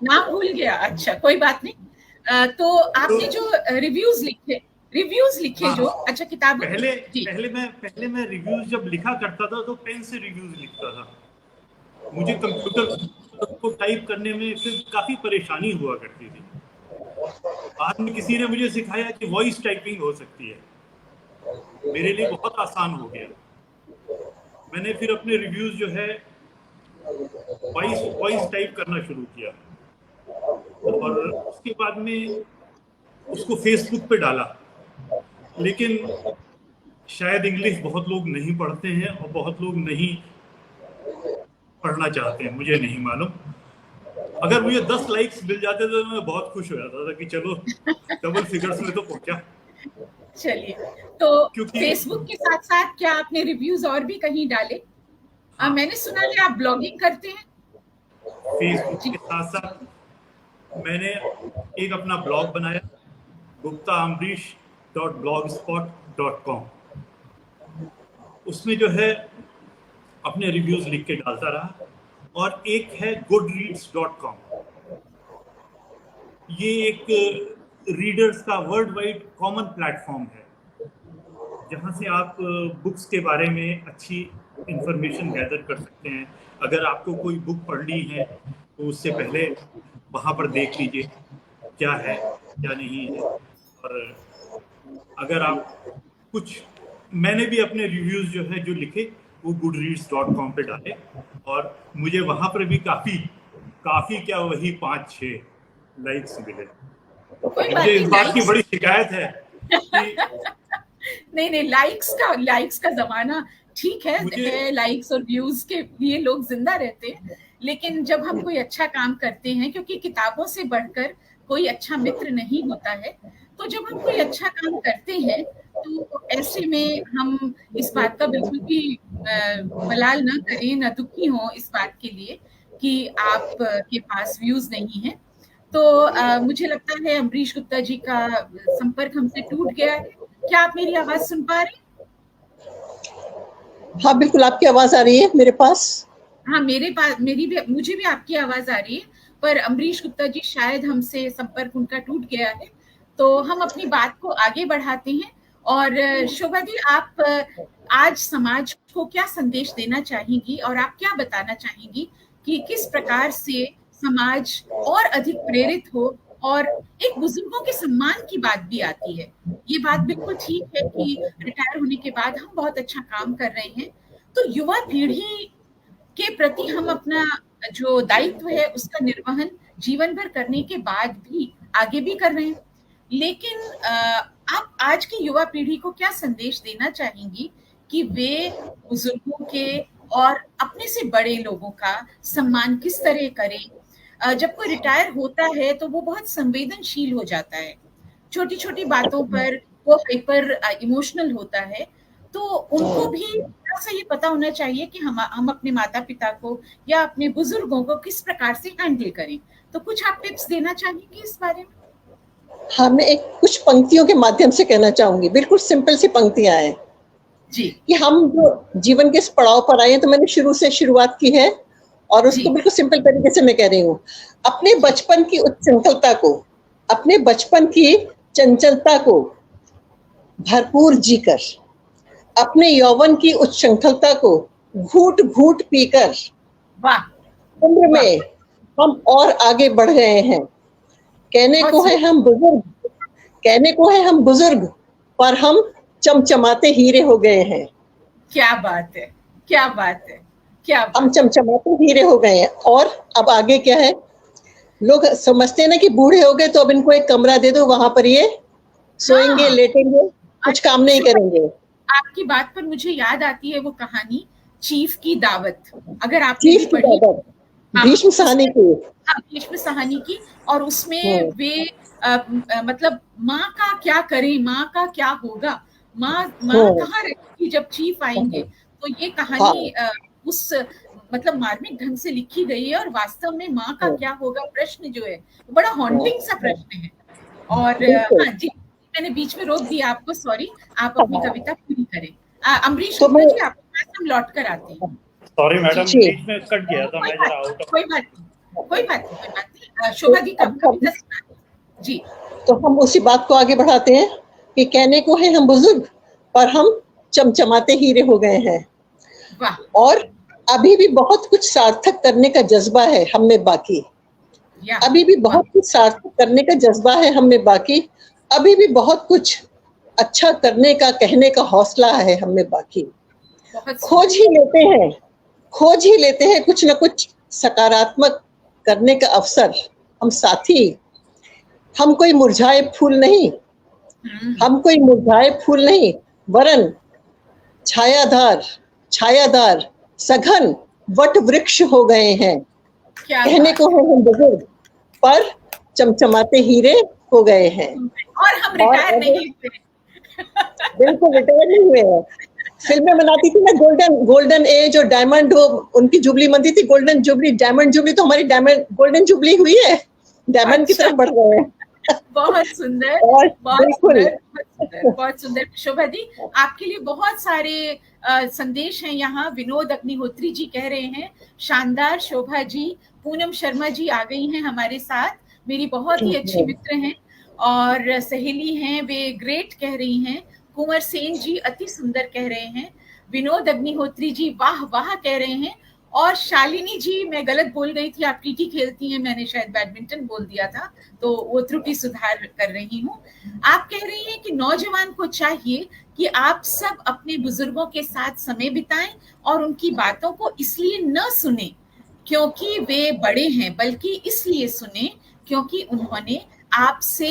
नाम भूल गया? अच्छा, कोई बात नहीं। तो आपने जो रिव्यूज लिखे हाँ, जो, अच्छा किताब पहले मैं रिव्यूज जब लिखा करता था तो पेन से रिव्यूज लिखता था। मुझे कंप्यूटर को टाइप करने में फिर काफी परेशानी हुआ करती थी। बाद में किसी ने मुझे सिखाया कि वॉइस टाइपिंग हो सकती है, मेरे लिए बहुत आसान हो गया। मैंने फिर अपने रिव्यूज जो है वॉइस टाइप करना शुरू किया और उसके बाद में उसको फेसबुक पे डाला। लेकिन शायद इंग्लिश बहुत लोग नहीं पढ़ते हैं और बहुत लोग नहीं पढ़ना चाहते हैं, मुझे नहीं मालूम। अगर मुझे 10 लाइक्स मिल जाते तो मैं बहुत खुश हो जाता था कि चलो डबल फिगर्स में तो पहुंचा। चलिए, तो फेसबुक के साथ साथ क्या आपने रिव्यूज और भी कहीं डाले? हाँ, मैंने सुना है आप ब्लॉगिंग करते हैं। फेसबुक के साथ साथ मैंने एक अपना ब्लॉग बनाया, guptaamrish.blogspot.com। उसमें जो है अपने रिव्यूज लिख के डालता रहा। और एक है goodreads.com, ये एक रीडर्स का वर्ल्ड वाइड कॉमन प्लेटफॉर्म है जहाँ से आप बुक्स के बारे में अच्छी इंफॉर्मेशन गैदर कर सकते हैं। अगर आपको कोई बुक पढ़नी है तो उससे पहले वहाँ पर देख लीजिए क्या है क्या नहीं है। और अगर आप मैंने भी अपने रिव्यूज जो है जो लिखे वो goodreads.com पे डाले और मुझे वहाँ पर भी काफ़ी क्या वही 5-6 लाइक्स मिले। मुझे इस बात की बड़ी शिकायत है कि नहीं, लाइक्स का जमाना ठीक है, लाइक्स और व्यूज के लिए लोग जिंदा रहते हैं, लेकिन जब हम कोई अच्छा काम करते हैं, क्योंकि किताबों से बढ़कर कोई अच्छा मित्र नहीं होता है, तो जब हम कोई अच्छा काम करते हैं तो ऐसे में हम इस बात का बिल्कुल भी मलाल ना करें, ना दुखी हो इस बात के लिए कि आप के पास व्यूज नहीं है। तो मुझे लगता है अम्बरीश गुप्ता जी का संपर्क हमसे टूट गया है। क्या आप मेरी आवाज सुन पा रहे हैं? हाँ बिल्कुल, आपकी आवाज आ रही है मेरे पास। हाँ, मुझे भी आपकी आवाज आ रही है, पर अम्बरीश गुप्ता जी शायद हमसे संपर्क उनका टूट गया है, तो हम अपनी बात को आगे बढ़ाते हैं। और शोभा जी, आप आज समाज को क्या संदेश देना चाहेंगी और आप क्या बताना चाहेंगी कि किस प्रकार से समाज और अधिक प्रेरित हो? और एक बुजुर्गों के सम्मान की बात भी आती है। ये बात बिल्कुल ठीक है कि रिटायर होने के बाद हम बहुत अच्छा काम कर रहे हैं, तो युवा पीढ़ी के प्रति हम अपना जो दायित्व है उसका निर्वहन जीवन भर करने के बाद भी आगे भी कर रहे हैं। लेकिन आप आज की युवा पीढ़ी को क्या संदेश देना चाहेंगी कि वे बुजुर्गों के और अपने से बड़े लोगों का सम्मान किस तरह करें? जब कोई रिटायर होता है तो वो बहुत संवेदनशील हो जाता है, छोटी छोटी बातों पर वो हाइपर इमोशनल होता है, तो उनको भी थोड़ा सा ये पता होना चाहिए कि हम अपने माता पिता को या अपने बुजुर्गों को किस प्रकार से हैंडल करें। तो कुछ आप टिप्स देना चाहेंगे इस बारे में? हाँ, मैं कुछ पंक्तियों के माध्यम से कहना चाहूंगी। बिल्कुल सिंपल सी पंक्तियां हैं जी, कि हम जो जीवन के इस पड़ाव पर आए हैं, तो मैंने शुरुआत की है और उसको बिल्कुल सिंपल तरीके से मैं कह रही हूँ। अपने बचपन की उच्चंचलता को, अपने बचपन की चंचलता को भरपूर जीकर, अपने यौवन की उच्चंचलता को घूट घूट पीकर उम्र में हम और आगे बढ़ गए हैं। कहने को है हम बुजुर्ग, पर हम चमचमाते हीरे हो गए हैं। क्या बात है, क्या बात है, क्या बात। हम चमचमाते हीरे हो गए हैं। और अब आगे क्या है, लोग समझते हैं ना कि बूढ़े हो गए तो अब इनको एक कमरा दे दो, वहां पर ये सोएंगे, लेटेंगे, कुछ काम नहीं करेंगे। आपकी बात पर मुझे याद आती है वो कहानी चीफ की दावत। अगर आपने भी पढ़ी, भीष्म साहनी की, और उसमें वे मतलब माँ का क्या करें, माँ का क्या होगा, माँ कहाँ रहेगी जब चीफ आएंगे। तो ये कहानी उस मतलब मार्मिक ढंग से लिखी गई है, और वास्तव में माँ का क्या होगा प्रश्न जो है वो बड़ा हॉन्टिंग सा प्रश्न है। और हाँ जी, मैंने बीच में रोक दिया आपको, सॉरी, आप अपनी कविता पूरी करें। अम्बरीश गुप्ता जी, आपके पास हम लौट कर आते हैं। सॉरी मैडम, बीच में कट गया था, मैं जरा आउट। कोई बात नहीं। शोभा जी, कविता जी। तो हम उसी बात को आगे बढ़ाते हैं कि कहने को है हम बुजुर्ग, पर हम चमचमाते हीरे हो गए हैं। वाह। और अभी भी बहुत कुछ सार्थक करने का जज्बा है हम में बाकी। अभी भी बहुत कुछ सार्थक करने का जज्बा है हम में बाकी। अभी भी बहुत कुछ अच्छा करने का, कहने का हौसला है हम में बाकी। खोज ही लेते हैं कुछ न कुछ सकारात्मक करने का अवसर हम साथी। हम कोई मुरझाए फूल नहीं, वरन छायादार सघन वट वृक्ष हो गए हैं। कहने को है हम बुजुर्ग, पर चमचमाते हीरे हो गए हैं। और हम रिटायर नहीं हुए। बिल्कुल रिटायर नहीं हुए हैं। फिल्में बनाती थी ना, गोल्डन एज और डायमंड, उनकी जुबली बनती थी, गोल्डन जुबली, डायमंड जुबली। तो हमारी गोल्डन जुबली हुई है, डायमंड की तरफ बढ़ गए हैं। बहुत सुंदर, और बहुत बिल्कुल सुंदर, बहुत सुंदर, बहुत सुंदर। शोभा जी, आपके लिए बहुत सारे संदेश हैं यहाँ। विनोद अग्निहोत्री जी कह रहे हैं शानदार शोभा जी। पूनम शर्मा जी आ गई हैं हमारे साथ, मेरी बहुत ही अच्छी मित्र हैं और सहेली हैं, वे ग्रेट कह रही हैं। कुंवर सेन जी अति सुंदर कह रहे हैं। विनोद अग्निहोत्री जी वाह वाह कह रहे हैं। और शालिनी जी, मैं गलत बोल गई थी, आप टीटी खेलती हैं, मैंने शायद बैडमिंटन बोल दिया था, तो वो त्रुटि सुधार कर रही हूँ। आप कह रही हैं कि नौजवान को चाहिए कि आप सब अपने बुजुर्गों के साथ समय बिताएं और उनकी बातों को इसलिए न सुने क्योंकि वे बड़े हैं, बल्कि इसलिए सुने क्योंकि उन्होंने आपसे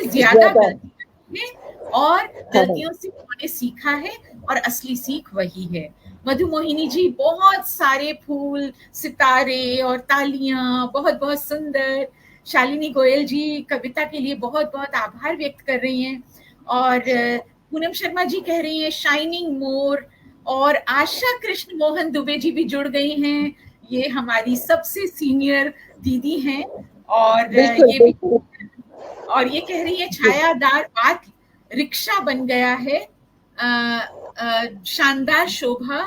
ज्यादा गलती है और गलतियों से उन्होंने सीखा है और असली सीख वही है। मधु मोहिनी जी, बहुत सारे फूल, सितारे और तालियां, बहुत बहुत सुंदर। शालिनी गोयल जी कविता के लिए बहुत बहुत आभार व्यक्त कर रही हैं। और पूनम शर्मा जी कह रही हैं शाइनिंग मोर। और आशा कृष्ण मोहन दुबे जी भी जुड़ गई हैं, ये हमारी सबसे सीनियर दीदी हैं। और ये भी, और ये कह रही है छायादार बात रिक्शा बन गया है, शानदार शोभा,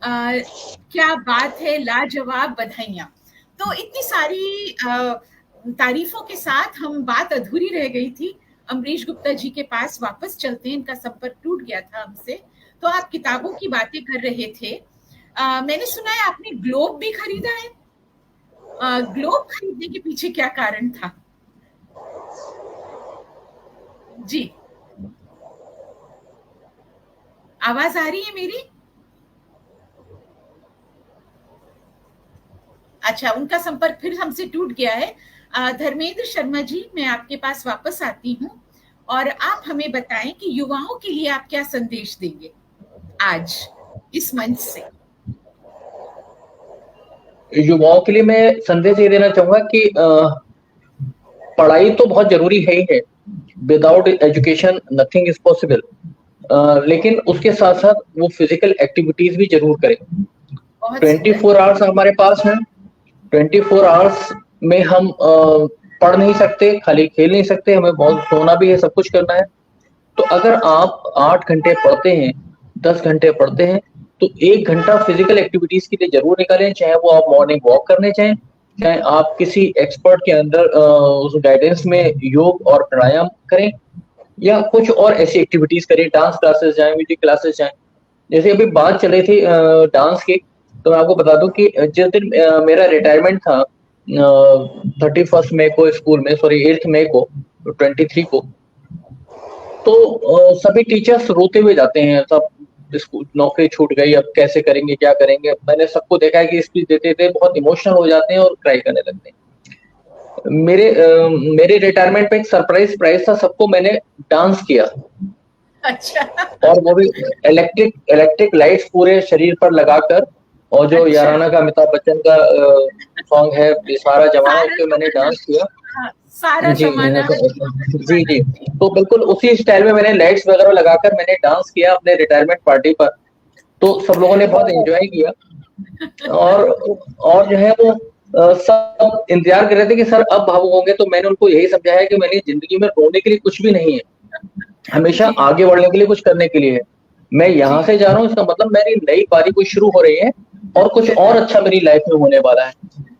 क्या बात है, लाजवाब, बधाइयां। तो इतनी सारी तारीफों के साथ हम बात अधूरी रह गई थी। अमरीश गुप्ता जी के पास वापस चलते हैं, इनका संपर्क टूट गया था हमसे। तो आप किताबों की बातें कर रहे थे। मैंने सुना है आपने ग्लोब भी खरीदा है। ग्लोब खरीदने के पीछे क्या कारण था? जी, आवाज आ रही है मेरी? अच्छा, उनका संपर्क फिर हमसे टूट गया है। धर्मेंद्र शर्मा जी, मैं आपके पास वापस आती हूँ और आप हमें बताएं कि युवाओं के लिए आप क्या संदेश देंगे आज इस मंच से। युवाओं के लिए मैं संदेश ये देना चाहूंगा कि पढ़ाई तो बहुत जरूरी है ही है, without education nothing is possible, लेकिन उसके साथ साथ वो फिजिकल एक्टिविटीज भी जरूर करें। 24 आवर्स हमारे पास हैं, 24 आवर्स में हम पढ़ नहीं सकते, खाली खेल नहीं सकते, हमें बहुत सोना भी है, सब कुछ करना है। तो अगर आप 8 घंटे पढ़ते हैं, 10 घंटे पढ़ते हैं, तो 1 घंटा फिजिकल एक्टिविटीज के लिए जरूर निकालें, चाहे वो आप मॉर्निंग वॉक करने चाहें, चाहे आप किसी एक्सपर्ट के अंदर उस गाइडेंस में योग और प्राणायाम करें, या कुछ और ऐसी एक्टिविटीज करें, डांस क्लासेस जाएं, म्यूजिक क्लासेस जाएं। जैसे अभी बात चल रही थी डांस की, तो मैं आपको बता दूं कि जिस दिन मेरा रिटायरमेंट था 31 मई को स्कूल में, सॉरी 8 मई को, 23 को, तो सभी टीचर्स रोते हुए जाते हैं, सब स्कूल नौकरी छूट गई, अब कैसे करेंगे, क्या करेंगे। मैंने सबको देखा है कि स्पीच देते थे बहुत इमोशनल हो जाते हैं और क्राई करने लगते हैं। मेरे रिटायरमेंट में एक सरप्राइज प्राइज था, सबको मैंने डांस किया। अच्छा। और वो भी इलेक्ट्रिक लाइट्स पूरे शरीर पर लगाकर, और जो याराना का अमिताभ बच्चन का सॉन्ग है सारा जमाना, उसके मैंने डांस किया। सारा जमाना। जी जी, तो बिल्कुल उसी स्टाइल में मैंने लाइट्स वगैरह लगाकर मैंने डांस किया अपने रिटायरमेंट पार्टी पर। तो सब लोगों ने बहुत एंजॉय किया और जो है वो सब इंतजार कर रहे थे कि सर अब भावुक होंगे। तो मैंने उनको यही समझाया कि मैंने जिंदगी में रोने के लिए कुछ भी नहीं है, हमेशा आगे बढ़ने के लिए, कुछ करने के लिए है। मैं यहाँ से जा रहा हूँ, इसका मतलब मेरी नई पारी कुछ शुरू हो रही है और कुछ और अच्छा मेरी लाइफ में होने वाला है।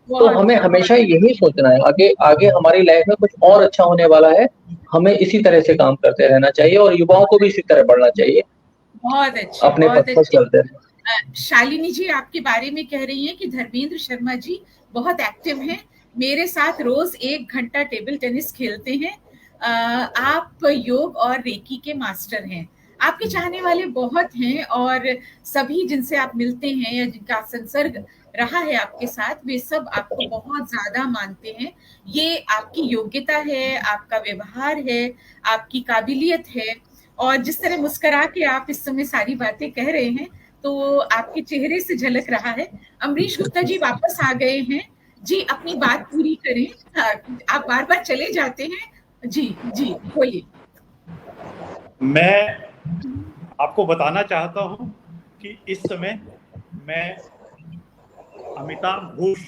तो हमें हमेशा यही सोचना है, आगे आगे हमारी लाइफ में कुछ और अच्छा होने वाला है, हमें इसी तरह से काम करते रहना चाहिए और युवाओं को भी इसी तरह बढ़ना चाहिए। बहुत अच्छे, अपने पथ पर चलते हैं। शालिनी जी आपके बारे में कह रही हैं कि धर्मेंद्र शर्मा जी बहुत एक्टिव हैं, मेरे साथ रोज 1 घंटा टेबल टेनिस खेलते हैं। आप योग और रेकी के मास्टर हैं। आपके चाहने वाले बहुत हैं और सभी जिनसे आप मिलते हैं या जिनका संसर्ग रहा है आपके साथ, वे सब आपको बहुत ज्यादा मानते हैं। ये आपकी योग्यता है, आपका व्यवहार है, आपकी काबिलियत है। और जिस तरह मुस्कुरा के आप इस समय सारी बातें कह रहे हैं, तो आपके चेहरे से झलक रहा है। अमरीश गुप्ता जी वापस आ गए हैं जी, अपनी बात पूरी करें। आप बार बार चले जाते हैं जी। जी बोलिए। मैं आपको बताना चाहता हूं कि इस समय मैं अमिताभ घोष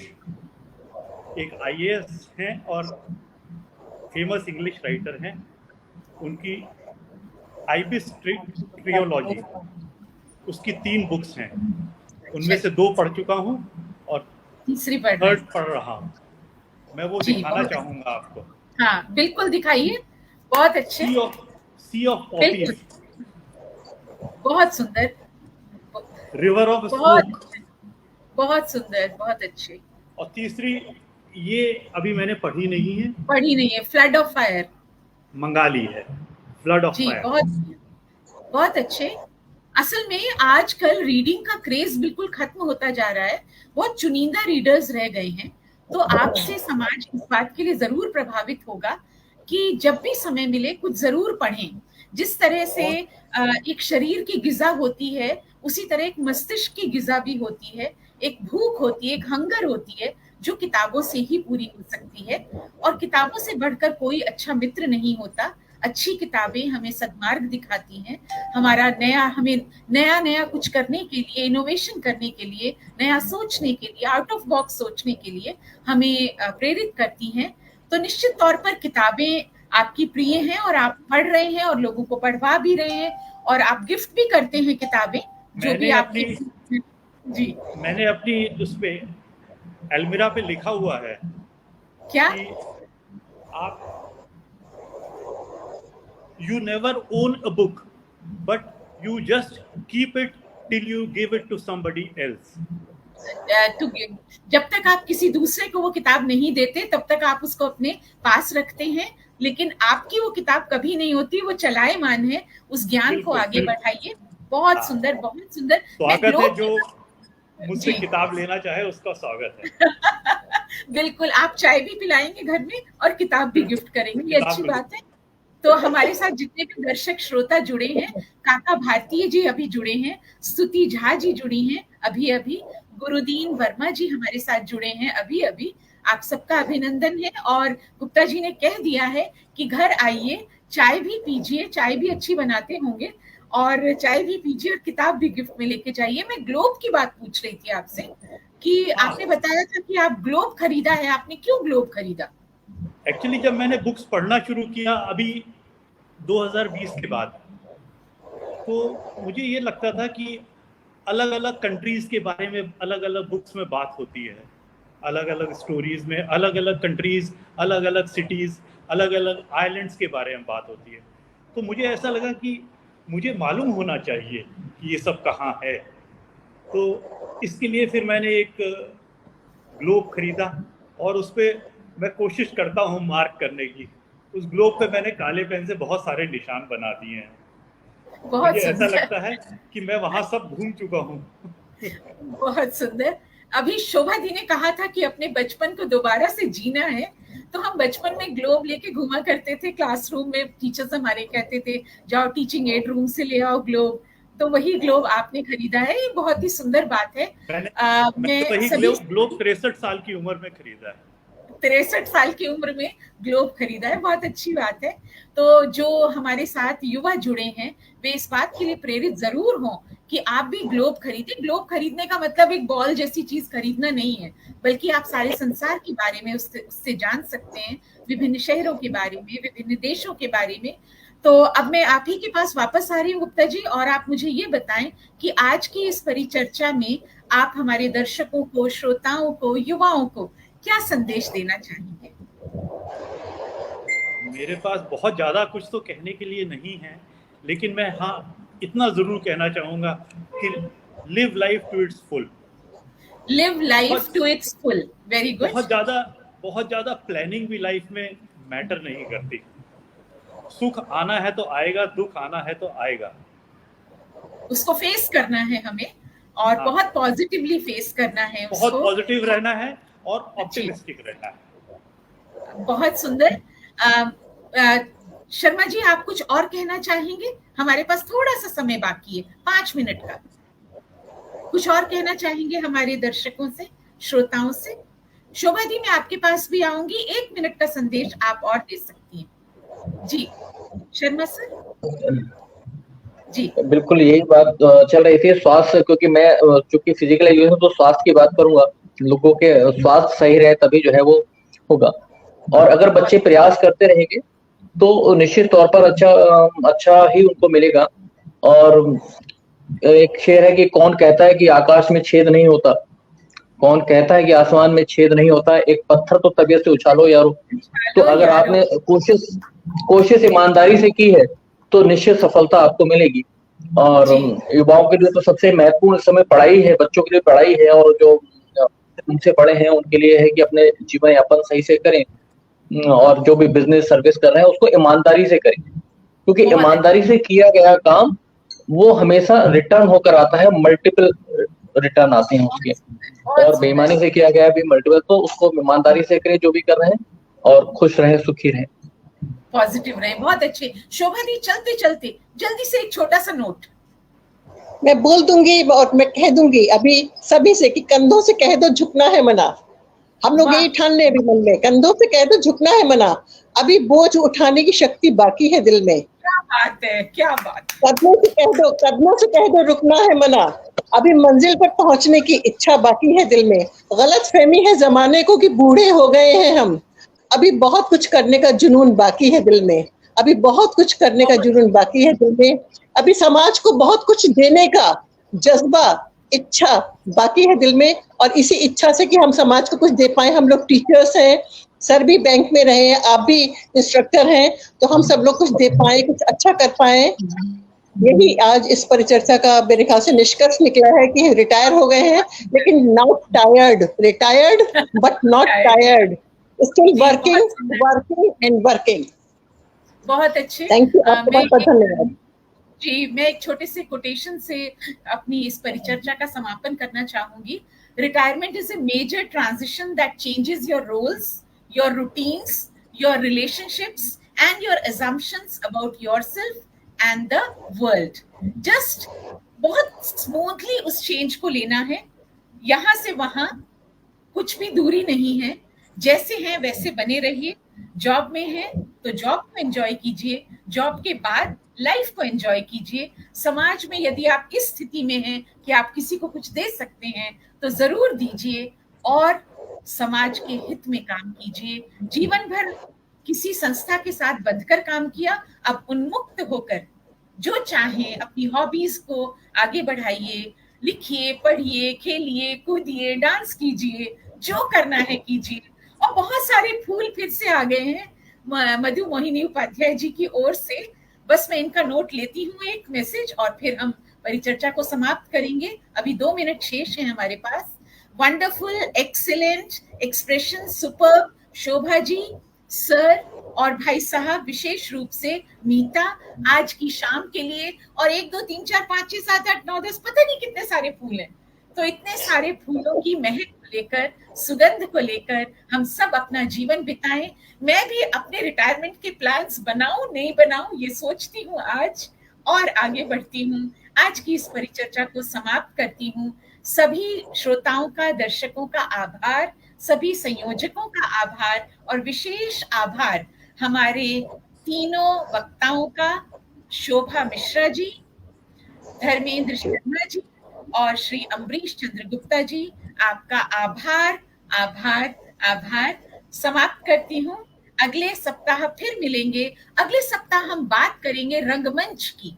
एक IAS हैं और फेमस इंग्लिश राइटर हैं। उनकी आइबिस ट्रियोलॉजी, उसकी 3 बुक्स हैं, उनमें से 2 पढ़ चुका हूँ और तीसरी थर्ड पढ़ रहा हूँ। मैं वो जी, दिखाना चाहूंगा आपको। हाँ बिल्कुल दिखाइए, बहुत अच्छे। सी ऑफ पॉपीज, बहुत सुंदर, रिवर ऑफ बहुत स्मोक, बहुत सुंदर, बहुत अच्छे। और तीसरी ये अभी मैंने पढ़ी नहीं है, पढ़ी नहीं है, फ्लड ऑफ फायर, मंगा ली है, फ्लड ऑफ जी फायर। बहुत बहुत अच्छे। असल में आजकल रीडिंग का क्रेज बिल्कुल खत्म होता जा रहा है, बहुत चुनिंदा रीडर्स रह गए हैं। तो आपसे समाज इस बात के लिए जरूर प्रभावित होगा कि जब भी समय मिले कुछ जरूर पढ़ें। जिस तरह से एक शरीर की गिजा होती है, उसी तरह एक मस्तिष्क की गिजा भी होती है, एक भूख होती है, एक हंगर होती है, जो किताबों से ही पूरी हो सकती है। और किताबों से बढ़कर कोई अच्छा मित्र नहीं होता। अच्छी किताबें हमें सद्मार्ग दिखाती हैं, हमें नया नया कुछ करने के लिए, इनोवेशन करने के लिए, नया सोचने के लिए, आउट ऑफ बॉक्स सोचने के लिए हमें प्रेरित करती हैं। तो निश्चित तौर पर किताबें आपकी प्रिय हैं और आप पढ़ रहे हैं और लोगों को पढ़वा भी रहे हैं, और आप गिफ्ट भी करते हैं किताबें जो भी आपकी। जी, मैंने अपनी उस पे अलमीरा पे लिखा हुआ है क्या? कि आप you never own a book, but you just keep it till you give it to somebody else. जब तक आप किसी दूसरे को वो किताब नहीं देते तब तक आप उसको अपने पास रखते हैं, लेकिन आपकी वो किताब कभी नहीं होती, वो चलायमान है। उस ज्ञान को आगे बढ़ाइए। बहुत सुंदर, बहुत सुंदर। स्वागत है, जो मुझसे किताब लेना चाहे उसका स्वागत है। बिल्कुल, आप चाय भी पिलाएंगे घर में और किताब भी गिफ्ट करेंगे, ये अच्छी बात है। तो हमारे साथ जितने भी दर्शक श्रोता जुड़े हैं, काका भारतीय जी अभी जुड़े हैं, स्तुति झा जी जुड़ी हैं अभी अभी, गुरुदीन वर्मा जी हमारे साथ जुड़े हैं अभी अभी। आप सबका अभिनंदन है। और गुप्ता जी ने कह दिया है कि घर आइए, चाय भी पीजिए, चाय भी अच्छी बनाते होंगे, और चाय भी पीजिए और किताब भी गिफ्ट में लेके जाइए। मैं ग्लोब की बात पूछ रही थी आपसे कि आपने बताया था कि आप ग्लोब खरीदा है, आपने क्यों ग्लोब खरीदा? एक्चुअली जब मैंने बुक्स पढ़ना शुरू किया अभी 2020 के बाद, तो मुझे ये लगता था कि अलग अलग कंट्रीज के बारे में अलग अलग बुक्स में बात होती है, अलग अलग स्टोरीज में अलग अलग कंट्रीज, अलग अलग सिटीज, अलग अलग आइलैंड्स के बारे में बात होती है। तो मुझे ऐसा लगा कि मुझे मालूम होना चाहिए कि ये सब कहाँ है। तो इसके लिए फिर मैंने एक ग्लोब खरीदा और उस पर मैं कोशिश करता हूँ मार्क करने की। उस ग्लोब पे मैंने काले पेन से बहुत सारे निशान बना दिए हैं। मुझे ऐसा लगता है कि मैं वहां सब घूम चुका हूँ। बहुत सुंदर। अभी शोभा दी ने कहा था कि अपने बचपन को दोबारा से जीना है, तो हम बचपन में ग्लोब लेके घुमा करते थे क्लासरूम में। टीचर्स हमारे कहते थे जाओ टीचिंग एड रूम से ले आओ ग्लोब, तो वही ग्लोब आपने खरीदा है, ये बहुत ही सुंदर बात है। मैं वही ग्लोब 63 साल की उम्र में खरीदा है। 63 साल की उम्र में ग्लोब खरीदा है, बहुत अच्छी बात है। तो जो हमारे साथ युवा जुड़े हैं वे इस बात के लिए प्रेरित जरूर हों कि आप भी ग्लोब खरीदें। ग्लोब खरीदने का मतलब एक बॉल जैसी चीज खरीदना नहीं है, बल्कि आप सारे संसार के बारे में उससे जान सकते हैं, विभिन्न शहरों के बारे में, विभिन्न देशों के बारे में। तो अब मैं आप ही के पास वापस आ रही हूँ गुप्ता जी, और आप मुझे ये बताएं कि आज की इस परिचर्चा में आप हमारे दर्शकों को, श्रोताओं को, युवाओं को क्या संदेश देना चाहेंगे? मेरे पास बहुत ज्यादा कुछ तो कहने के लिए नहीं है, लेकिन मैं इतना जरूर कहना चाहूंगा कि live life to its full. Live life to its full, very good. बहुत ज्यादा प्लानिंग भी लाइफ में मैटर नहीं करती। सुख आना है तो आएगा, दुख आना है तो आएगा, उसको फेस करना है हमें, और बहुत पॉजिटिवली फेस करना है, बहुत पॉजिटिव रहना है और ऑप्टिमिस्टिक रहना है। बहुत सुंदर। शर्मा जी, आप कुछ और कहना चाहेंगे? हमारे पास थोड़ा सा समय बाकी है, 5 मिनट का। कुछ और कहना चाहेंगे हमारे दर्शकों से, श्रोताओं से? शोभा दी, मैं आपके पास भी आऊंगी, 1 मिनट का संदेश आप और दे सकती हैं। जी शर्मा सर। जी बिल्कुल, यही बात चल रही थी। स्वास्थ्य, क्योंकि मैं चूंकि फिजिकल एजुकेशन तो स्वास्थ्य की बात करूंगा, लोगों के स्वास्थ्य सही रहे तभी जो है वो होगा। और अगर बच्चे प्रयास करते रहेंगे तो निश्चित तौर पर अच्छा ही उनको मिलेगा। और एक शेर है कि कौन कहता है कि आकाश में छेद नहीं होता, कौन कहता है कि आसमान में छेद नहीं होता, एक पत्थर तो तबीयत से उछालो यारो। तो अगर आपने कोशिश ईमानदारी से की है तो निश्चित सफलता आपको मिलेगी। और युवाओं के लिए तो सबसे महत्वपूर्ण समय पढ़ाई है, बच्चों के लिए पढ़ाई है, और जो उनसे बड़े हैं उनके लिए है कि अपने जीवन यापन सही से करें, और जो भी बिजनेस सर्विस कर रहे हैं उसको ईमानदारी से करें, क्योंकि ईमानदारी से किया गया काम वो हमेशा रिटर्न होकर आता है, मल्टीपल रिटर्न आते हैं उसके। और बेईमानी से किया गया भी मल्टीपल, तो उसको ईमानदारी से करें जो भी कर रहे हैं, और खुश रहें, सुखी रहें, पॉजिटिव रहें। बहुत अच्छे। शोभा दी, चलते चलते जल्दी से एक छोटा सा नोट। मैं बोल दूंगी और मैं कह दूंगी अभी सभी से कि कंधों से कह दो झुकना है मना। हम लोग यही ठान ले अभी मन में, कंधों से कह दो झुकना है मना, अभी बोझ उठाने की शक्ति बाकी है दिल में। क्या बात है, क्या बात। कदमों से कह दो रुकना है मना, अभी मंजिल पर पहुंचने की इच्छा बाकी है दिल में। गलत फहमी है जमाने को कि बूढ़े हो गए हैं हम, अभी बहुत कुछ करने का जुनून बाकी है दिल में, अभी बहुत कुछ करने का जुनून बाकी है दिल में, अभी समाज को बहुत कुछ देने का जज्बा, इच्छा बाकी है दिल में। और इसी इच्छा से कि हम समाज को कुछ दे पाए, हम लोग टीचर्स हैं, सर भी बैंक में रहे हैं, आप भी इंस्ट्रक्टर हैं, तो हम सब लोग कुछ दे पाए, कुछ अच्छा कर पाए। यही आज इस परिचर्चा का मेरे ख्याल से निष्कर्ष निकला है कि रिटायर हो गए हैं लेकिन not tired, retired but not tired, still working and working. बहुत अच्छे। थैंक यू, आपको बहुत धन्यवाद। जी, मैं एक छोटे से कोटेशन से अपनी इस परिचर्चा का समापन करना चाहूंगी। Retirement is a major transition that changes your roles, your routines, your relationships and your assumptions about yourself and the world. Just बहुत स्मूथली उस चेंज को लेना है। यहां से वहां कुछ भी दूरी नहीं है, जैसे हैं वैसे बने रहिए। जॉब में है तो जॉब को एंजॉय कीजिए, जॉब के बाद लाइफ को एंजॉय कीजिए। समाज में यदि आप इस स्थिति में हैं कि आप किसी को कुछ दे सकते हैं तो जरूर दीजिए, और समाज के हित में काम कीजिए। जीवन भर किसी संस्था के साथ बंधकर काम किया, अब उन्मुक्त होकर जो चाहें अपनी हॉबीज को आगे बढ़ाइए, लिखिए, पढ़िए, खेलिए, कूदिए, डांस कीजिए, जो करना है कीजिए। और बहुत सारे फूल फिर से आ गए हैं मधु मोहिनी उपाध्याय जी की ओर से। बस मैं इनका नोट लेती हूँ, एक मैसेज, और फिर हम परिचर्चा को समाप्त करेंगे। अभी 2 मिनट शेष है हमारे पास। Wonderful, excellent expression, super Shobha ji, sir और भाई साहब, विशेष रूप से मीता, आज की शाम के लिए। और 1 2 3 4 5 6 7 8 9 10 पता नहीं कितने सारे फूल हैं। तो इतने सारे फूलों की महक को लेकर, सुगंध को लेकर हम सब अपना जीवन बिताएं। मैं भी अपने रिटायरमेंट के प्लान्स बनाऊं नहीं बनाऊं ये सोचती हूँ आज, और आगे बढ़ती हूँ। आज की इस परिचर्चा को समाप्त करती हूँ। सभी श्रोताओं का, दर्शकों का आभार, सभी संयोजकों का आभार, और विशेष आभार हमारे तीनों वक्ताओं का, शोभा मिश्रा जी, धर्मेंद्र शर्मा जी और श्री अम्बरीश चंद्र गुप्ता जी। आपका आभार, आभार, आभार। समाप्त करती हूँ। अगले सप्ताह फिर मिलेंगे। अगले सप्ताह हम बात करेंगे रंगमंच की,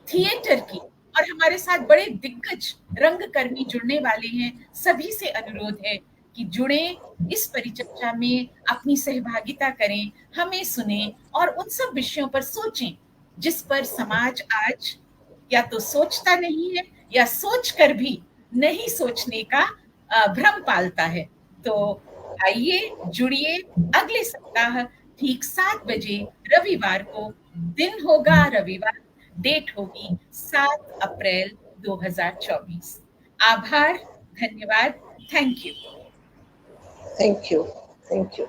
थिएटर की, और हमारे साथ बड़े दिग्गज रंगकर्मी जुड़ने वाले हैं। सभी से अनुरोध है कि जुड़े, इस परिचर्चा में अपनी सहभागिता करें, हमें सुने, और उन सब विषयों पर सोचें जिस पर समाज आज या तो सोचता नहीं है, या सोचकर भी नहीं सोचने का भ्रम पालता है। तो आइए, जुड़िए। अगले सप्ताह ठीक 7 बजे रविवार को, दिन होगा रविवार, डेट होगी 7 अप्रैल 2024। आभार, धन्यवाद, thank you. Thank you, thank you.